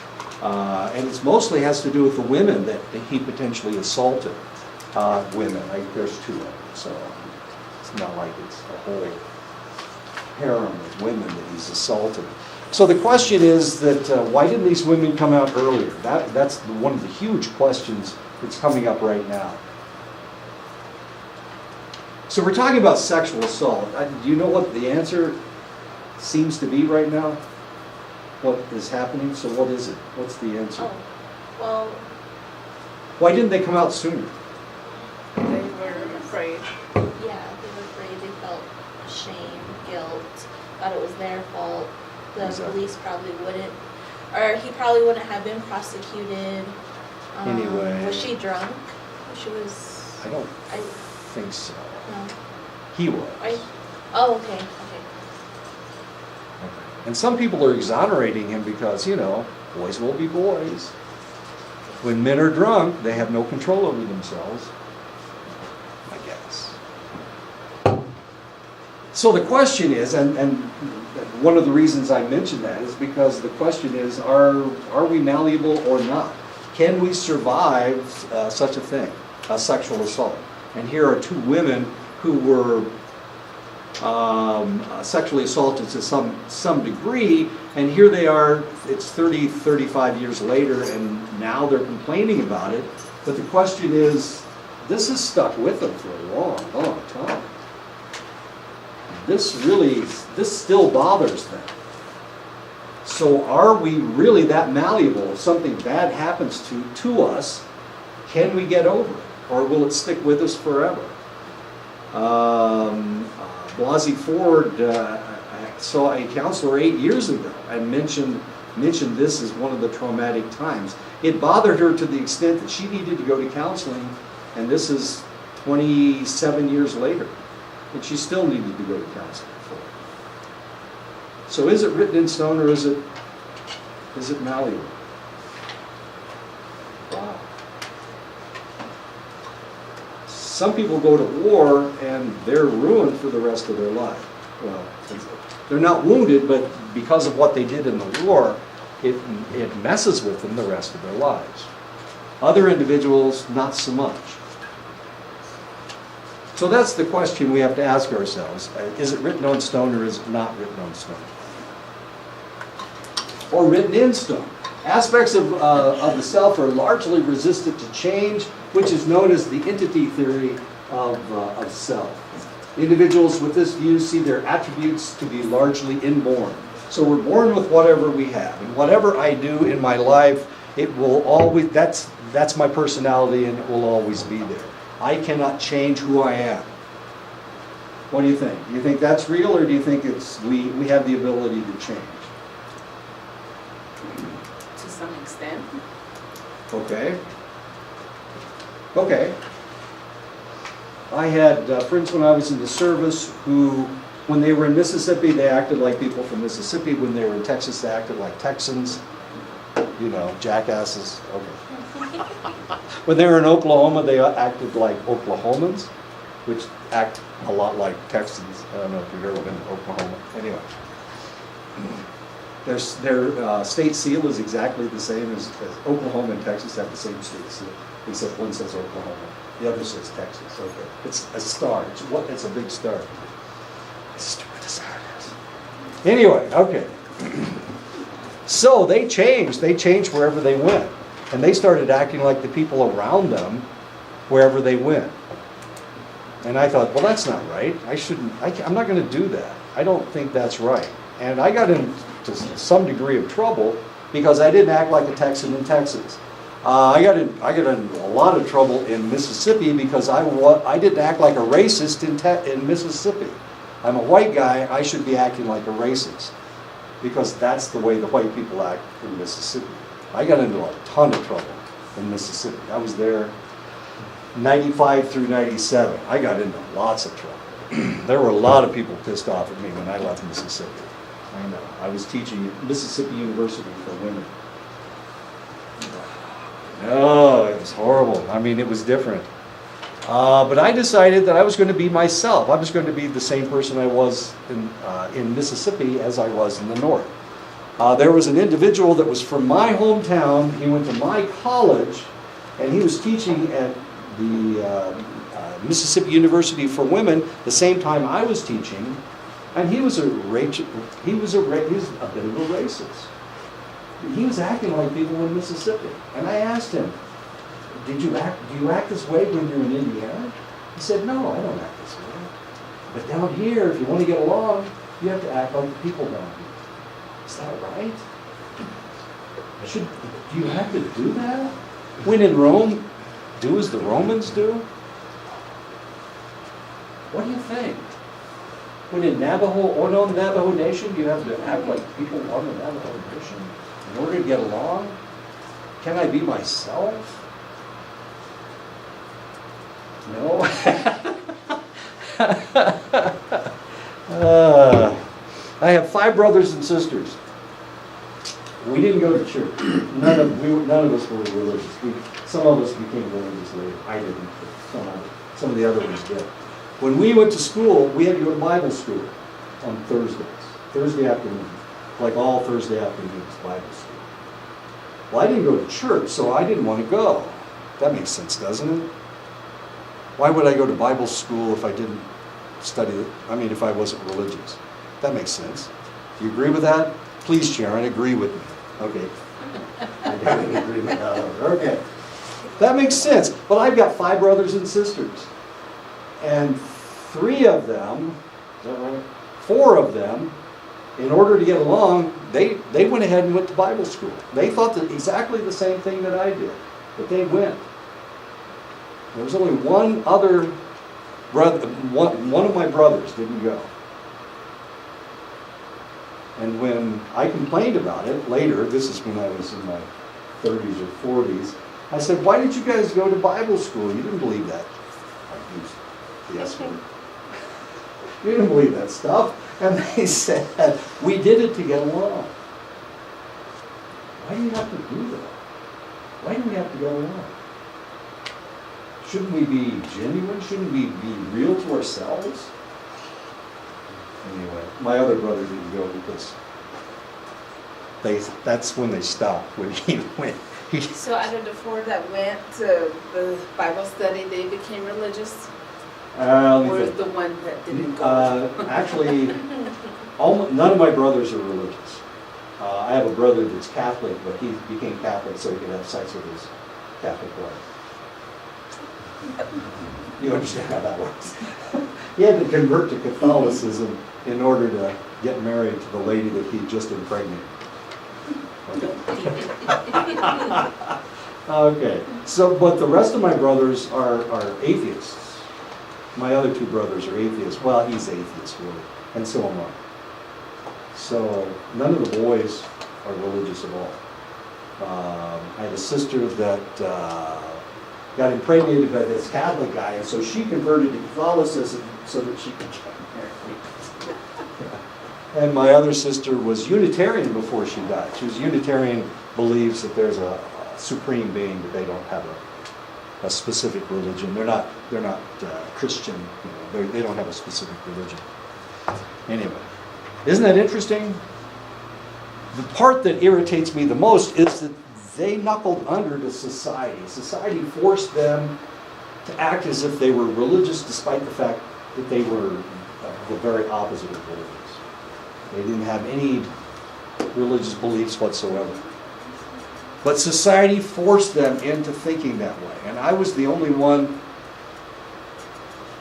And it mostly has to do with the women that he potentially assaulted. Women, there's 2 of them, so it's not like it's a whole harem of women that he's assaulted. So the question is that why didn't these women come out earlier? That's one of the huge questions that's coming up right now. So we're talking about sexual assault. Do you know what the answer seems to be right now? What is happening? So what is it? What's the answer? Oh, well, Why didn't they come out sooner? They were afraid. yeah, they were afraid, they felt shame, guilt, thought it was their fault. The Exactly. police probably wouldn't, or he probably wouldn't have been prosecuted. Anyway. Was she drunk? She was, I don't I, think so. no, He was. oh, okay. And some people are exonerating him because, boys will be boys. When men are drunk, they have no control over themselves, I guess. So the question is, and one of the reasons I mentioned that is because the question is, are we malleable or not? Can we survive such a thing, a sexual assault? And here are 2 women who were sexually assaulted to some degree, and here they are, it's 35 years later, and now they're complaining about it. But the question is, this has stuck with them for a long time. This still bothers them. So are we really that malleable? If something bad happens to us, can we get over it? Or will it stick with us forever? Blasey Ford saw a counselor 8 years ago and mentioned this as one of the traumatic times. It bothered her to the extent that she needed to go to counseling, and this is 27 years later, and she still needed to go to counseling for it. So is it written in stone, or is it malleable? Wow. Some people go to war and they're ruined for the rest of their life. Well, they're not wounded, but because of what they did in the war, it messes with them the rest of their lives. Other individuals, not so much. So that's the question we have to ask ourselves. Is it written on stone, or is it not written on stone? Or written in stone? Aspects of the self are largely resistant to change, which is known as the entity theory of self. Individuals with this view see their attributes to be largely inborn. So we're born with whatever we have, and whatever I do in my life, it will always, that's my personality, and it will always be there. I cannot change who I am. What do you think? Do you think that's real, or do you think we have the ability to change? To some extent. Okay. I had friends when I was in the service who, when they were in Mississippi, they acted like people from Mississippi. When they were in Texas, they acted like Texans. Jackasses. Okay. When they were in Oklahoma, they acted like Oklahomans, which act a lot like Texans. I don't know if you've ever been to Oklahoma. Anyway. Their state seal is exactly the same as Oklahoma and Texas have the same state seal, except one says Oklahoma, the other says Texas. Okay, it's a star. It's a big star. As stupid as that is. Anyway, okay. So they changed. They changed wherever they went. And they started acting like the people around them wherever they went. And I thought, well, that's not right. I'm not going to do that. I don't think that's right. And I got into some degree of trouble because I didn't act like a Texan in Texas. I got in a lot of trouble in Mississippi because I didn't act like a racist in Mississippi. I'm a white guy, I should be acting like a racist because that's the way the white people act in Mississippi. I got into a ton of trouble in Mississippi. I was there 95 through 97. I got into lots of trouble. There were a lot of people pissed off at me when I left Mississippi. I know. I was teaching at Mississippi University for women. Oh, it was horrible. I mean, it was different. But I decided that I was going to be myself. I was going to be the same person I was in Mississippi as I was in the North. There was an individual that was from my hometown. He went to my college, and he was teaching at the Mississippi University for Women the same time I was teaching, and he was a bit of a racist. He was acting like people in Mississippi, and I asked him, do you act this way when you're in Indiana? He said, no, I don't act this way. But down here, if you want to get along, you have to act like the people down here. Is that right? Do you have to do that? When in Rome, do as the Romans do? What do you think? When in Navajo Nation, you have to act like people on the Navajo Nation in order to get along? Can I be myself? No. I have 5 brothers and sisters. We didn't go to church. None of us were religious. Some of us became religious later. I didn't. Some of the other ones did. When we went to school, we had to go to Bible school on Thursdays. Thursday afternoon. Like all Thursday afternoons, Bible school. Well, I didn't go to church, so I didn't want to go. That makes sense, doesn't it? Why would I go to Bible school if I didn't study it? I mean, if I wasn't religious. That makes sense. Do you agree with that? Please, Sharon, agree with me. Okay. I definitely agree with that. Okay. That makes sense. But I've got 5 brothers and sisters. And 3 of them, is that right? 4 of them, in order to get along, they went ahead and went to Bible school. They thought exactly the same thing that I did. But they went. There was only one other brother, one of my brothers didn't go. And when I complained about it later, this is when I was in my 30s or 40s, I said, why did you guys go to Bible school? You didn't believe that. I used the S word. You didn't believe that stuff. And they said, we did it to get along. Why do you have to do that? Why do we have to get along? Shouldn't we be genuine? Shouldn't we be real to ourselves? Anyway, my other brother didn't go because that's when they stopped, when he went. So out of the 4 that went to the Bible study, they became religious? Or is the one that didn't go? Actually, none of my brothers are religious. I have a brother that's Catholic, but he became Catholic so he could have sex with his Catholic wife. You understand how that works? He had to convert to Catholicism in order to get married to the lady that he just impregnated. Okay. So, but the rest of my brothers are atheists. My other 2 brothers are atheists. Well, he's atheist, really, and so am I. So none of the boys are religious at all. I had a sister that got impregnated by this Catholic guy, and so she converted to Catholicism so that she could get married. And my other sister was Unitarian before she died. She was Unitarian, believes that there's a supreme being, but they don't have a specific religion. They're not Christian. You know, they don't have a specific religion. Anyway, isn't that interesting? The part that irritates me the most is that they knuckled under to society. Society forced them to act as if they were religious, despite the fact that they were the very opposite of religious. They didn't have any religious beliefs whatsoever. But society forced them into thinking that way. And I was the only one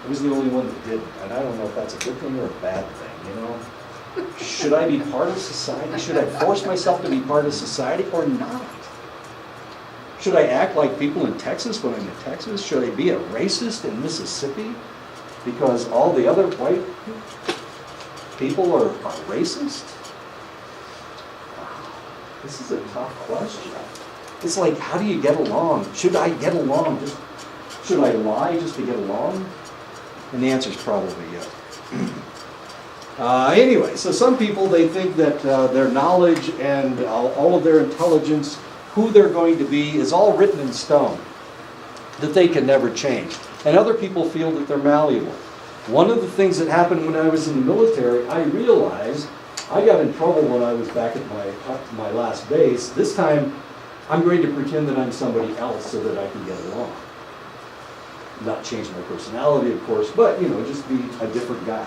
that didn't. And I don't know if that's a good thing or a bad thing, you know? Should I be part of society? Should I force myself to be part of society or not? Should I act like people in Texas when I'm in Texas? Should I be a racist in Mississippi because all the other white people are racist? This is a tough question. It's like, how do you get along? Should I get along? Should I lie just to get along? And the answer is probably yes. Anyway, so some people, they think that their knowledge and all of their intelligence, who they're going to be, is all written in stone, that they can never change. And other people feel that they're malleable. One of the things that happened when I was in the military, I realized I got in trouble when I was back at my last base. This time, I'm going to pretend that I'm somebody else so that I can get along. Not change my personality, of course, but, you know, just be a different guy.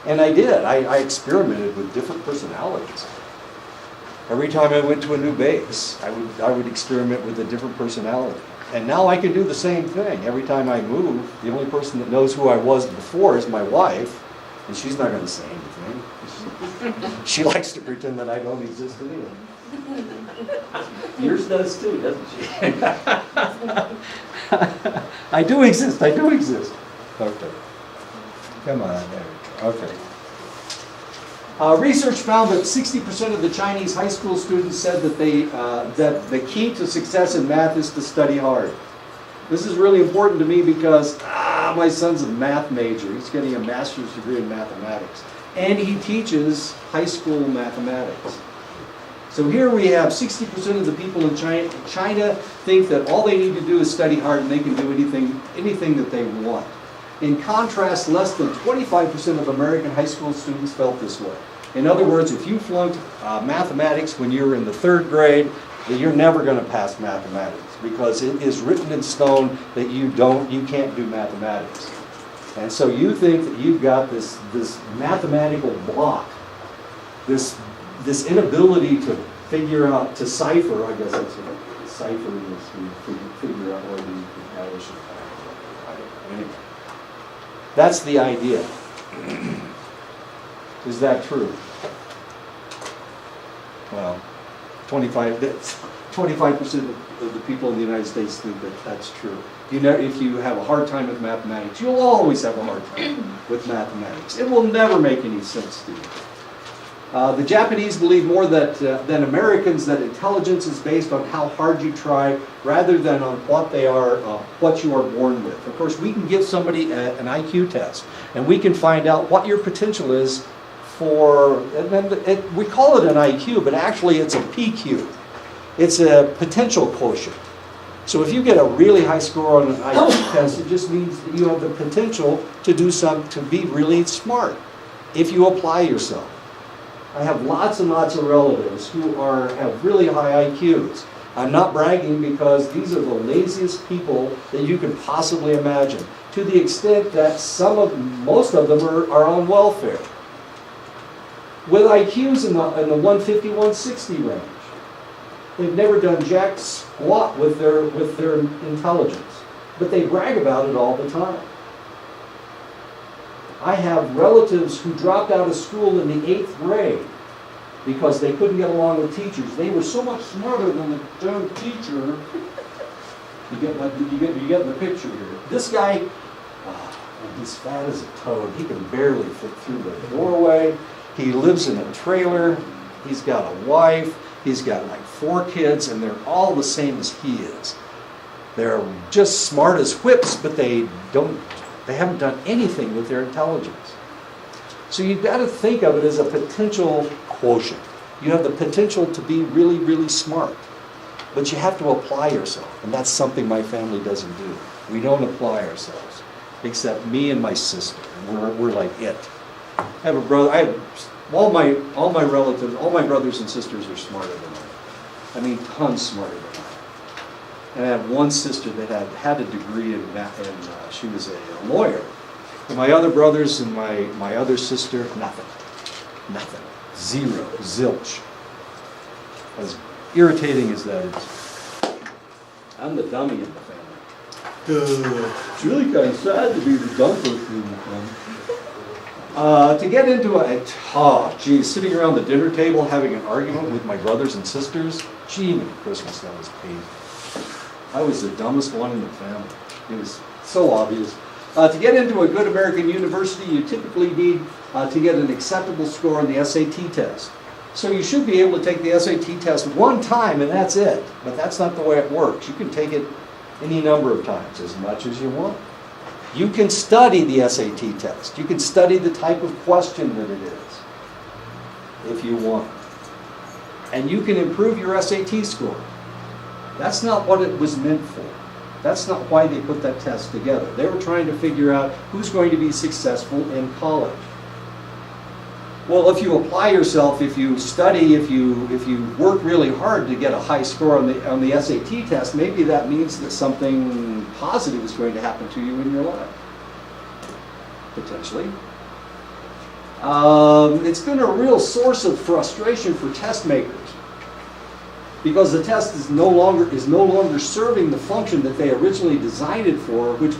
And I did. I experimented with different personalities. Every time I went to a new base, I would experiment with a different personality. And now I can do the same thing. Every time I move, the only person that knows who I was before is my wife, and she's not going to say anything. She likes to pretend that I don't exist anyway. Yours does too, doesn't she? I do exist. Okay. Come on, there we go. Okay. Research found that 60% of the Chinese high school students said that that the key to success in math is to study hard. This is really important to me because my son's a math major. He's getting a master's degree in mathematics. And he teaches high school mathematics. So here we have 60% of the people in China think that all they need to do is study hard and they can do anything that they want. In contrast, less than 25% of American high school students felt this way. In other words, if you flunked mathematics when you were in the 3rd grade, then you're never going to pass mathematics because it is written in stone that you can't do mathematics. And so you think that you've got this mathematical block, this inability to figure out, to cipher, I guess that's what ciphering is, to figure out where the addition. Anyway. That's the idea. Is that true? Well, 25% of the people in the United States think that that's true. If you have a hard time with mathematics, you'll always have a hard time with mathematics. It will never make any sense to you. The Japanese believe more than Americans that intelligence is based on how hard you try rather than on what you are born with. Of course, we can give somebody an IQ test and we can find out what your potential is we call it an IQ, but actually it's a PQ. It's a potential quotient. So if you get a really high score on an IQ test, it just means that you have the potential to be really smart if you apply yourself. I have lots and lots of relatives who have really high IQs. I'm not bragging because these are the laziest people that you could possibly imagine, to the extent that most of them are on welfare, with IQs in the 150, 160 range. They've never done jack squat with their intelligence, but they brag about it all the time. I have relatives who dropped out of school in the 8th grade because they couldn't get along with teachers. They were so much smarter than the damn teacher. You get the picture here. This guy, he's fat as a toad. He can barely fit through the doorway. He lives in a trailer. He's got a wife. He's got like 4 kids, and they're all the same as he is. They're just smart as whips, but they haven't done anything with their intelligence. So you've got to think of it as a potential quotient. You have the potential to be really, really smart, but you have to apply yourself, and that's something my family doesn't do. We don't apply ourselves, except me and my sister. We're like it. I have a brother. All my relatives, all my brothers and sisters are smarter than I. I mean, tons smarter than I. And I have one sister that had a degree in math, and she was a lawyer. And my other brothers and my other sister, nothing, zero, zilch. As irritating as that is. I'm the dummy in the family. It's really kind of sad to be the dumb person in the family. To get into sitting around the dinner table having an argument with my brothers and sisters, gee, Christmas, that was painful. I was the dumbest one in the family. It was so obvious. To get into a good American university, you typically need to get an acceptable score on the SAT test. So you should be able to take the SAT test one time and that's it. But that's not the way it works. You can take it any number of times, as much as you want. You can study the SAT test. You can study the type of question that it is, if you want. And you can improve your SAT score. That's not what it was meant for. That's not why they put that test together. They were trying to figure out who's going to be successful in college. Well, if you apply yourself, if you study, if you work really hard to get a high score on the SAT test, maybe that means that something positive is going to happen to you in your life. Potentially. It's been a real source of frustration for test makers, because the test is no longer serving the function that they originally designed it for, which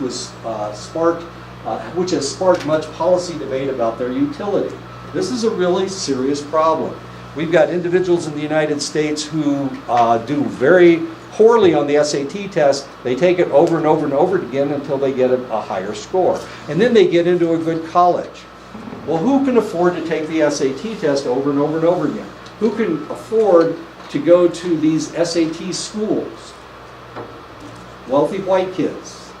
has sparked much policy debate about their utility. This is a really serious problem. We've got individuals in the United States who do very poorly on the SAT test. They take it over and over and over again until they get a higher score. And then they get into a good college. Well, who can afford to take the SAT test over and over and over again? Who can afford to go to these SAT schools? Wealthy white kids.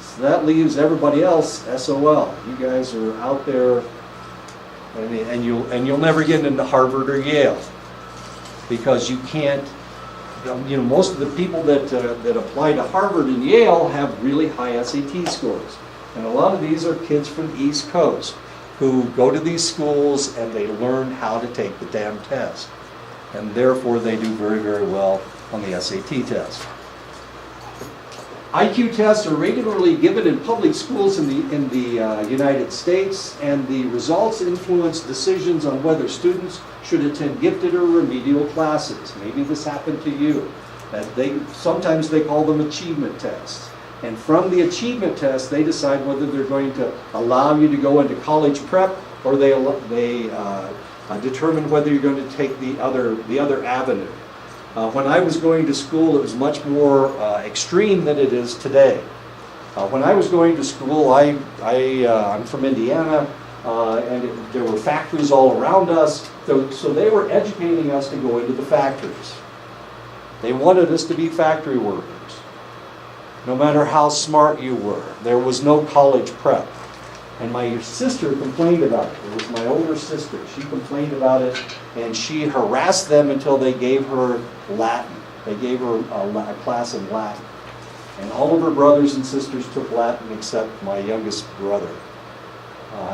So that leaves everybody else SOL. You guys are out there, and you'll never get into Harvard or Yale, because you can't. Most of the people that apply to Harvard and Yale have really high SAT scores, and a lot of these are kids from the East Coast who go to these schools and they learn how to take the damn test, and therefore they do very, very well on the SAT test. IQ tests are regularly given in public schools in the United States, and the results influence decisions on whether students should attend gifted or remedial classes. Maybe this happened to you. Sometimes they call them achievement tests. And from the achievement test, they decide whether they're going to allow you to go into college prep, or they determine whether you're going to take the other avenue. When I was going to school, it was much more extreme than it is today. When I was going to school, I'm from Indiana, and there were factories all around us, so they were educating us to go into the factories. They wanted us to be factory workers. No matter how smart you were, there was no college prep. And my sister complained about it. It was my older sister. She complained about it, and she harassed them until they gave her Latin. They gave her a class in Latin. And all of her brothers and sisters took Latin except my youngest brother.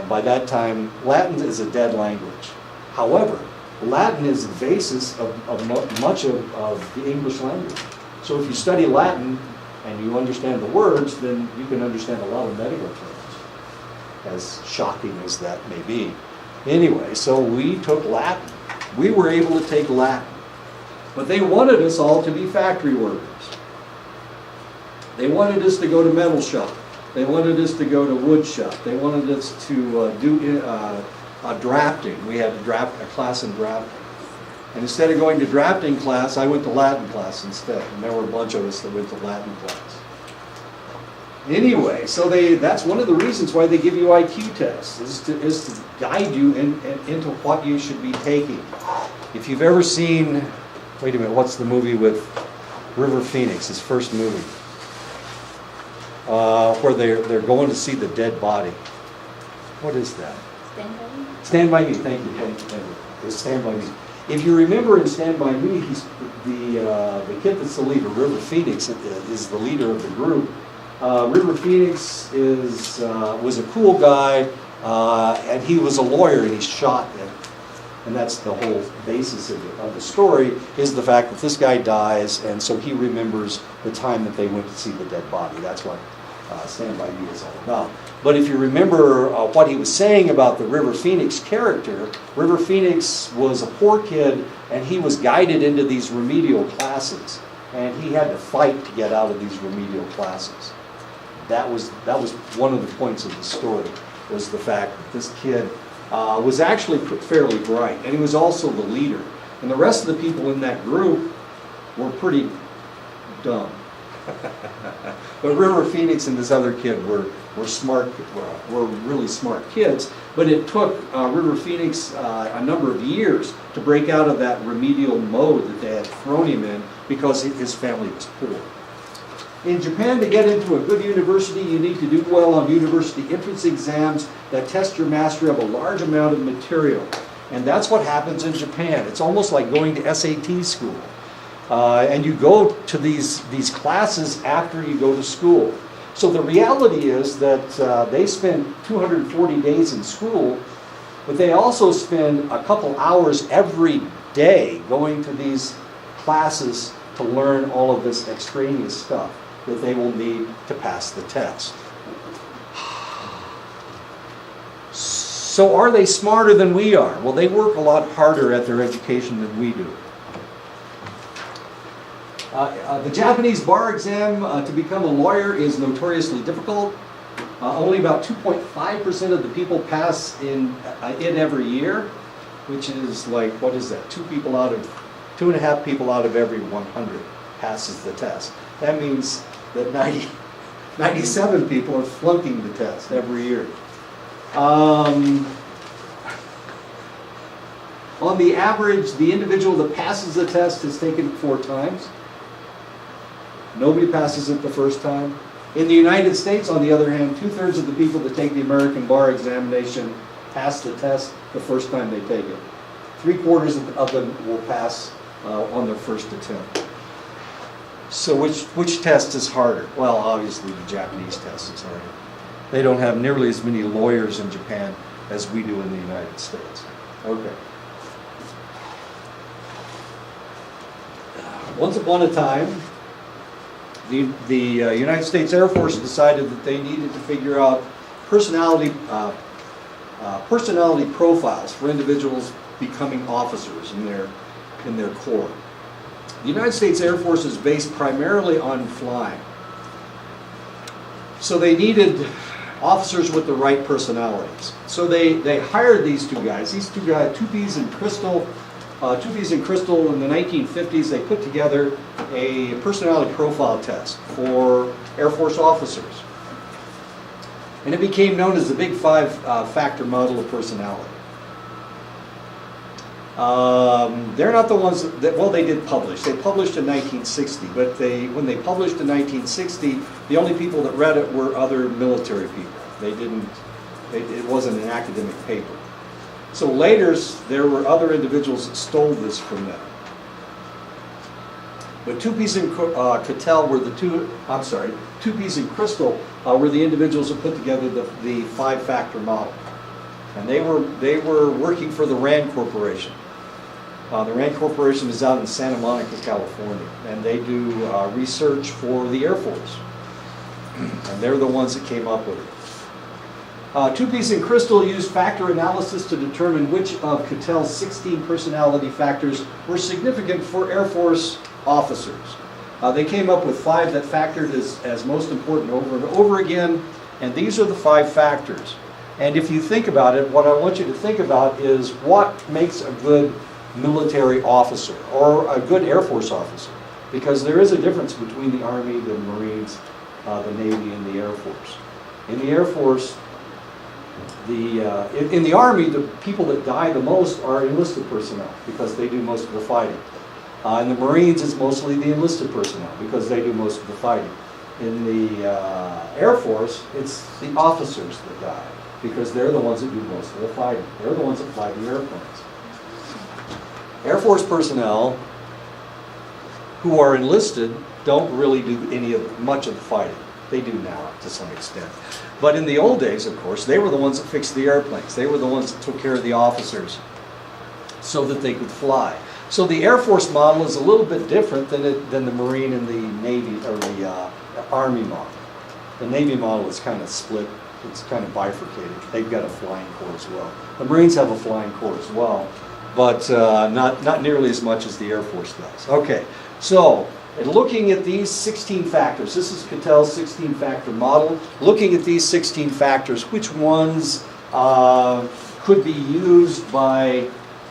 By that time, Latin is a dead language. However, Latin is the basis of much of the English language. So if you study Latin and you understand the words, then you can understand a lot of medical terms, as shocking as that may be. Anyway, so we took Latin. We were able to take Latin. But they wanted us all to be factory workers. They wanted us to go to metal shop. They wanted us to go to wood shop. They wanted us to do drafting. We had a class in drafting. And instead of going to drafting class, I went to Latin class instead. And there were a bunch of us that went to Latin class. Anyway, so that's one of the reasons why they give you IQ tests, is to guide you into what you should be taking. If you've ever seen, wait a minute, what's the movie with River Phoenix, his first movie? Where they're going to see the dead body. What is that? Stand by me. Stand By Me, thank you. It's Stand By Me. If you remember in Stand By Me, he's the kid that's the leader, River Phoenix, is the leader of the group. River Phoenix was a cool guy, and he was a lawyer, and he's shot. And that's the whole basis of the story, is the fact that this guy dies, and so he remembers the time that they went to see the dead body. That's what Stand By Me is all about. But if you remember what he was saying about the River Phoenix character, River Phoenix was a poor kid, and he was guided into these remedial classes. and he had to fight to get out of these remedial classes. That was one of the points of the story, was the fact that this kid was actually fairly bright, and he was also the leader. And the rest of the people in that group were pretty dumb. But River Phoenix and this other kid were really smart kids. But it took River Phoenix a number of years to break out of that remedial mode that they had thrown him in, because his family was poor. In Japan, to get into a good university, you need to do well on university entrance exams that test your mastery of a large amount of material. And that's what happens in Japan. It's almost like going to SAT school. And you go to these classes after you go to school. So the reality is that they spend 240 days in school, but they also spend a couple hours every day going to these classes to learn all of this extraneous stuff that they will need to pass the test. So are they smarter than we are? Well, they work a lot harder at their education than we do. The Japanese bar exam to become a lawyer is notoriously difficult. Only about 2.5% of the people pass in it every year, which is like, what is that? 2.5 people out of every 100 passes the test. That means that 97 people are flunking the test every year. On the average, the individual that passes the test has taken it 4 times. Nobody passes it the first time. In the United States, on the other hand, 2/3 of the people that take the American bar examination pass the test the first time they take it. 3/4 of them will pass on their first attempt. So which test is harder? Well, obviously the Japanese test is harder. They don't have nearly as many lawyers in Japan as we do in the United States. Okay. Once upon a time, the United States Air Force decided that they needed to figure out personality profiles for individuals becoming officers in their corps. The United States Air Force is based primarily on flying. So they needed officers with the right personalities. So they hired these two guys. These two guys, Tupes and Crystal in the 1950s, they put together a personality profile test for Air Force officers. And it became known as the Big Five Factor Model of Personality. They're not the ones that, well, they did publish. They published in 1960, but when they published in 1960, the only people that read it were other military people. It wasn't an academic paper. So later, there were other individuals that stole this from them. But Tupes and Crystal were the individuals that put together the 5-factor model. And they were working for the RAND Corporation. The RAND Corporation is out in Santa Monica, California, and they do research for the Air Force. And they're the ones that came up with it. Tupes and Crystal used factor analysis to determine which of Cattell's 16 personality factors were significant for Air Force officers. They came up with 5 that factored as most important over and over again, and these are the 5 factors. And if you think about it, what I want you to think about is what makes a good military officer or a good Air Force officer, because there is a difference between the Army, the Marines, the Navy, and the Air Force. In the Air Force, in the Army, the people that die the most are enlisted personnel because they do most of the fighting. In the Marines, it's mostly the enlisted personnel because they do most of the fighting. In the Air Force, it's the officers that die because they're the ones that do most of the fighting. They're the ones that fly the airplanes. Air Force personnel who are enlisted don't really do much of the fighting. They do now to some extent. But in the old days, of course, they were the ones that fixed the airplanes. They were the ones that took care of the officers so that they could fly. So the Air Force model is a little bit different than the Marine and the Navy or the Army model. The Navy model is kind of split. It's kind of bifurcated. They've got a flying corps as well. The Marines have a flying corps as well, but not nearly as much as the Air Force does. Okay, so And looking at these 16 factors, this is Catel's 16-factor model. Looking at these 16 factors, which ones could be used by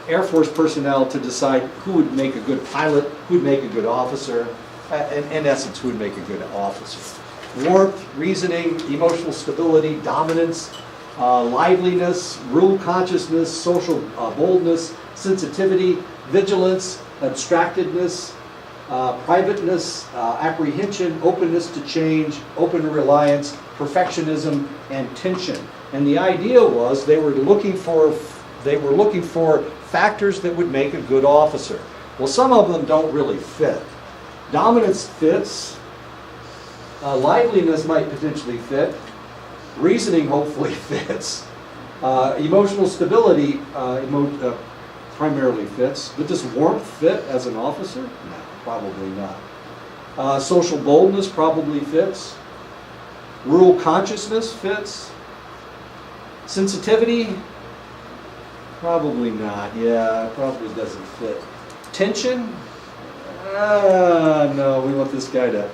Air Force personnel to decide who would make a good pilot, who would make a good officer, in essence, who would make a good officer. Warmth, reasoning, emotional stability, dominance, liveliness, rule consciousness, social boldness, sensitivity, vigilance, abstractedness, privateness, apprehension, openness to change, open reliance, perfectionism, and tension. And the idea was they were looking for factors that would make a good officer. Well, some of them don't really fit. Dominance fits. Liveliness might potentially fit. Reasoning hopefully fits. Emotional stability primarily fits. But does warmth fit as an officer? No, probably not. Social boldness probably fits. Rural consciousness fits. Sensitivity? Probably not. Yeah, it probably doesn't fit. Tension? No, we want this guy to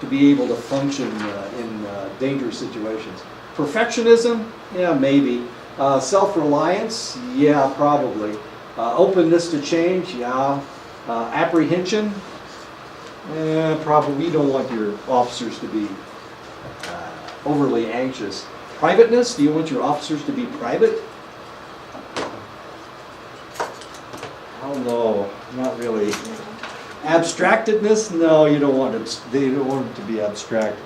be able to function in dangerous situations. Perfectionism? Yeah, maybe. Self-reliance? Yeah, probably. Openness to change? Yeah. Apprehension? Probably. You don't want your officers to be overly anxious. Privateness? Do you want your officers to be private? Oh no, not really. Abstractedness? No, you don't want them. They don't want them to be abstract,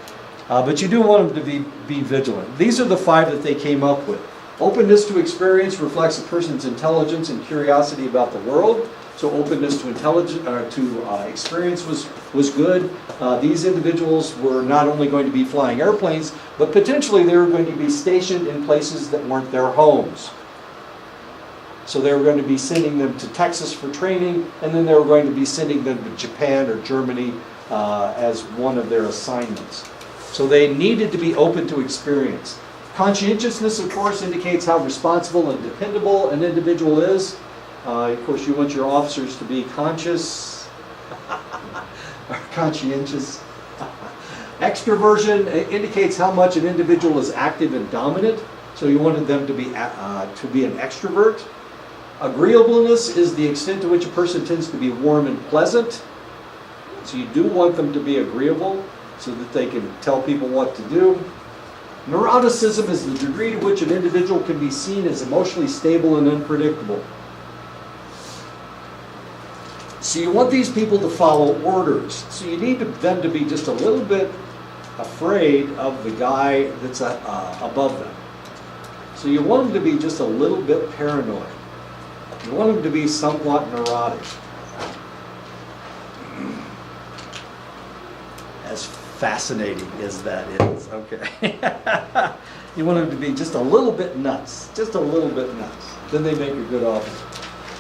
but you do want them to be vigilant. These are the 5 that they came up with. Openness to experience reflects a person's intelligence and curiosity about the world. So openness to experience was good. These individuals were not only going to be flying airplanes, but potentially they were going to be stationed in places that weren't their homes. So they were going to be sending them to Texas for training, and then they were going to be sending them to Japan or Germany as one of their assignments. So they needed to be open to experience. Conscientiousness, of course, indicates how responsible and dependable an individual is. Of course, you want your officers to be conscious, or conscientious. Extroversion indicates how much an individual is active and dominant. So you wanted them to be an extrovert. Agreeableness is the extent to which a person tends to be warm and pleasant. So you do want them to be agreeable so that they can tell people what to do. Neuroticism is the degree to which an individual can be seen as emotionally stable and unpredictable. So you want these people to follow orders. So you need them to be just a little bit afraid of the guy that's above them. So you want them to be just a little bit paranoid. You want them to be somewhat neurotic. As fascinating as that is, okay. You want them to be just a little bit nuts, just a little bit nuts. Then they make a good officer.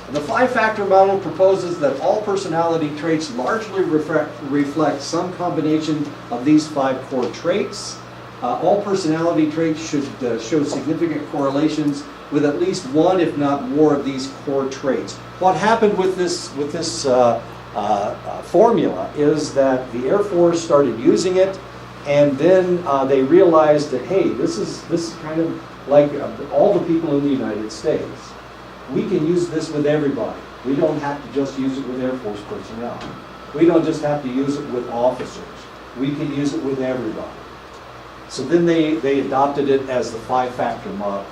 And the 5-factor model proposes that all personality traits largely reflect some combination of these 5 core traits. All personality traits should show significant correlations with at least one, if not more, of these core traits. What happened with this formula is that the Air Force started using it, and then they realized that, hey, this is kind of like all the people in the United States. We can use this with everybody. We don't have to just use it with Air Force personnel. We don't just have to use it with officers. We can use it with everybody. So then they adopted it as the 5-factor model.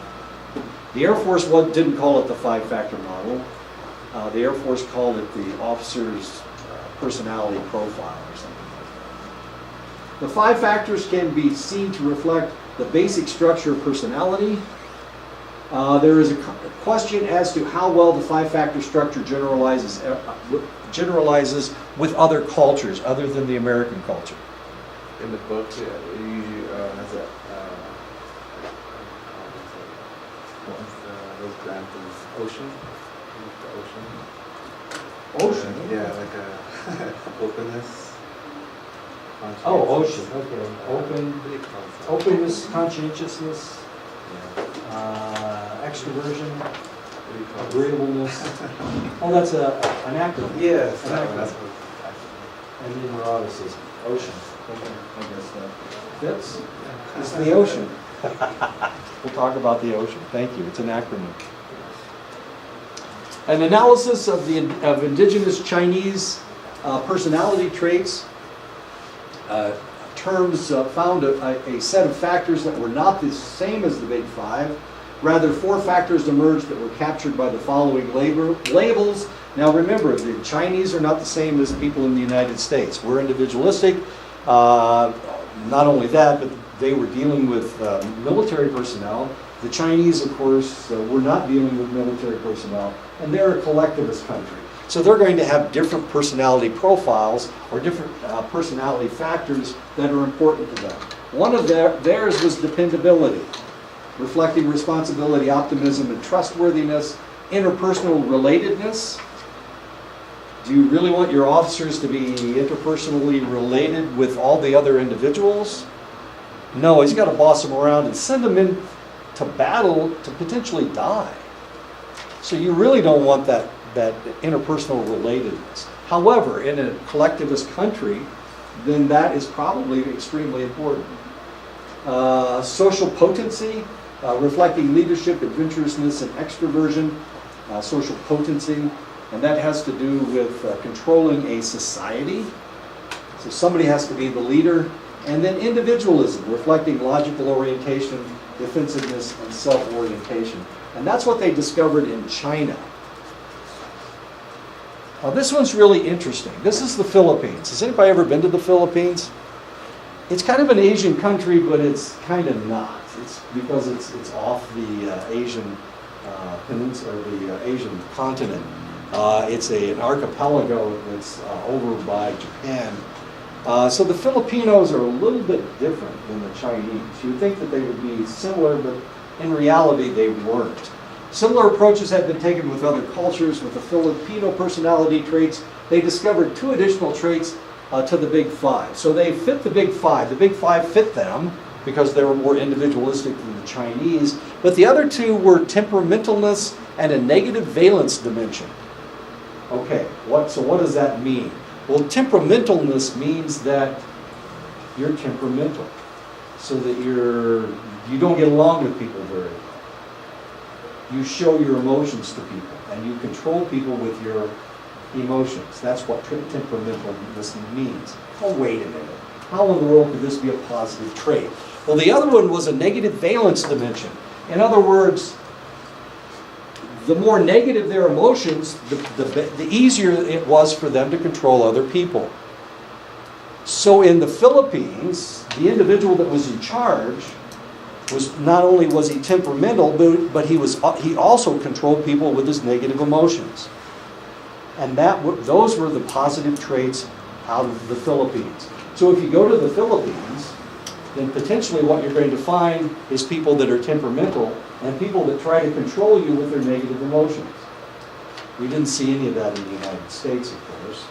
The Air Force didn't call it the 5-factor model. The Air Force called it the officer's personality profile or something like that. The 5 factors can be seen to reflect the basic structure of personality. There is a question as to how well the 5-factor structure generalizes with other cultures other than the American culture. In the book, it usually has a those examples, ocean, the ocean. Ocean? Yeah, like a openness. Oh, ocean, okay. What do you call it? Openness, conscientiousness, Yeah. extroversion, What do you call it? agreeableness. Oh, that's an acronym. Yes, An acronym. that's what. And then neuroticism, ocean. Okay, I guess that fits. It's the ocean. We'll talk about the ocean. Thank you. It's an acronym. An analysis of indigenous Chinese personality traits. Terms found a set of factors that were not the same as the Big Five. Rather, 4 factors emerged that were captured by the following labels. Now remember, the Chinese are not the same as people in the United States. We're individualistic. Not only that, but they were dealing with military personnel. The Chinese, of course, were not dealing with military personnel, and they're a collectivist country. So they're going to have different personality profiles or different personality factors that are important to them. One of theirs was dependability, reflecting responsibility, optimism, and trustworthiness. Interpersonal relatedness. Do you really want your officers to be interpersonally related with all the other individuals? No, he's got to boss them around and send them in to battle to potentially die. So you really don't want that interpersonal relatedness. However, in a collectivist country, then that is probably extremely important. Social potency, reflecting leadership, adventurousness, and extroversion. Social potency, and that has to do with controlling a society. So somebody has to be the leader. And then individualism, reflecting logical orientation, defensiveness, and self-orientation. And that's what they discovered in China. Now this one's really interesting. This is the Philippines. Has anybody ever been to the Philippines? It's kind of an Asian country, but it's kind of not. It's because it's off the Asian peninsula, or the Asian continent. It's an archipelago that's over by Japan. So the Filipinos are a little bit different than the Chinese. You would think that they would be similar, but in reality they weren't. Similar approaches had been taken with other cultures. With the Filipino personality traits, they discovered 2 additional traits to the Big Five. So they fit the Big Five. The Big Five fit them because they were more individualistic than the Chinese. But the other 2 were temperamentalness and a negative valence dimension. Okay, so what does that mean? Well, temperamentalness means that you're temperamental, so that you don't get along with people very well. You show your emotions to people, and you control people with your emotions. That's what temperamentalness means. Oh, wait a minute. How in the world could this be a positive trait? Well, the other one was a negative valence dimension. In other words, the more negative their emotions, the easier it was for them to control other people. So in the Philippines, the individual that was in charge was not only was he temperamental, but he also controlled people with his negative emotions. And those were the positive traits out of the Philippines. So if you go to the Philippines, then potentially what you're going to find is people that are temperamental and people that try to control you with their negative emotions. We didn't see any of that in the United States, of course.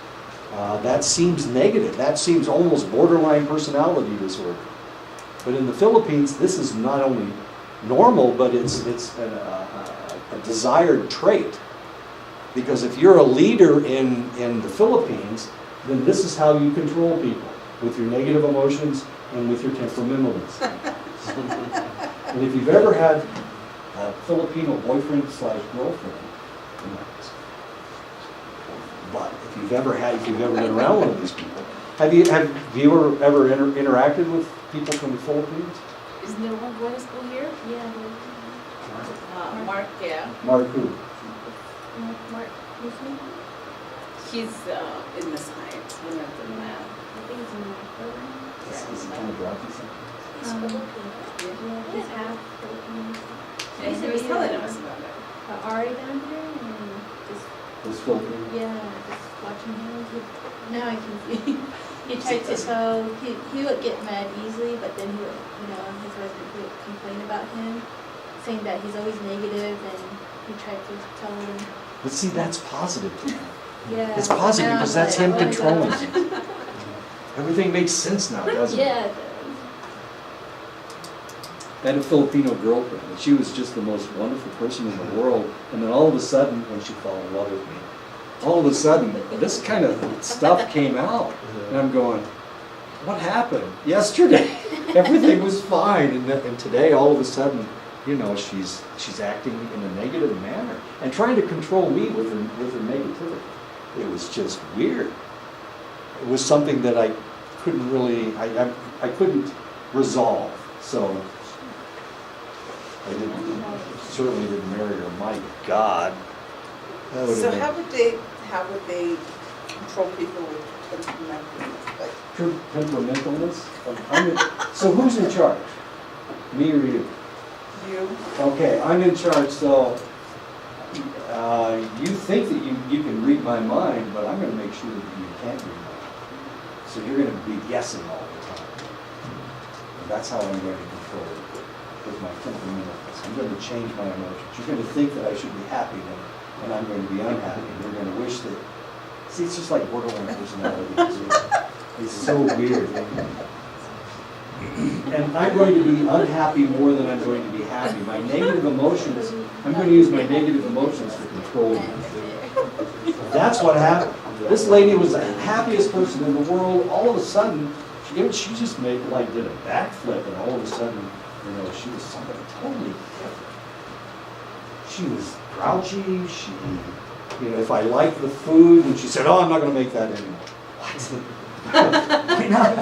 That seems negative. That seems almost borderline personality disorder. But in the Philippines, this is not only normal, but it's a desired trait. Because if you're a leader in the Philippines, then this is how you control people, with your negative emotions and with your temperamentalism. And if you've ever had a Filipino boyfriend/girlfriend, but if you've ever been around one of these people, have you ever interacted with people from the Philippines? Is no one going to school here? Yeah. Mark, yeah. Mark who? Mark, who's name? He's in the science, one of the math. I think it's in my program. Is it kind of rocky something? He's Filipino. Yeah, he's half Filipino. Yeah, he was telling us about it. Ari down here, and just, This Filipino? yeah, just watching him. Now I can see. He tried to tell, he would get mad easily, but then he would, his husband would complain about him, saying that he's always negative, and he tried to tell him. But see, that's positive to him. Yeah. It's positive Now because I'm that's like, him oh my controlling gosh. you. Everything makes sense now, doesn't it? Yeah. I had a Filipino girlfriend, and she was just the most wonderful person in the world. And then all of a sudden, when she fell in love with me, all of a sudden, this kind of stuff came out. And I'm going, what happened? Yesterday, everything was fine. And today, all of a sudden, you know, she's acting in a negative manner and trying to control me with her negativity. It was just weird. It was something that I couldn't really, I couldn't resolve. So I certainly didn't marry her. My God. That would So have how would they control people with temperamentalness? Temperamentalism? So who's in charge? Me or you? You? Okay, I'm in charge, so you think that you can read my mind, but I'm going to make sure that you can't read my mind. So you're going to be guessing all the time. And that's how I'm going to control it, with my temperamentalness. I'm going to change my emotions. You're going to think that I should be happy, and I'm going to be unhappy. And you're going to wish that... See, it's just like borderline personality disorder. It's so weird. And I'm going to be unhappy more than I'm going to be happy. My negative emotions, I'm going to use my negative emotions to control you. That's what happened. This lady was the happiest person in the world. All of a sudden, she just did a backflip, and all of a sudden, you know, she was somebody totally different. She was grouchy. You know, if I liked the food, and she said, "Oh, I'm not going to make that anymore." What? Why not?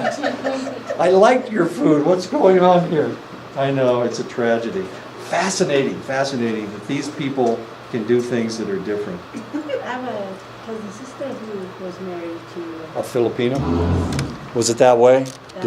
I liked your food. What's going on here? I know, it's a tragedy. Fascinating that these people can do things that are different. I have a cousin sister who was married to A Filipino? Was it that way?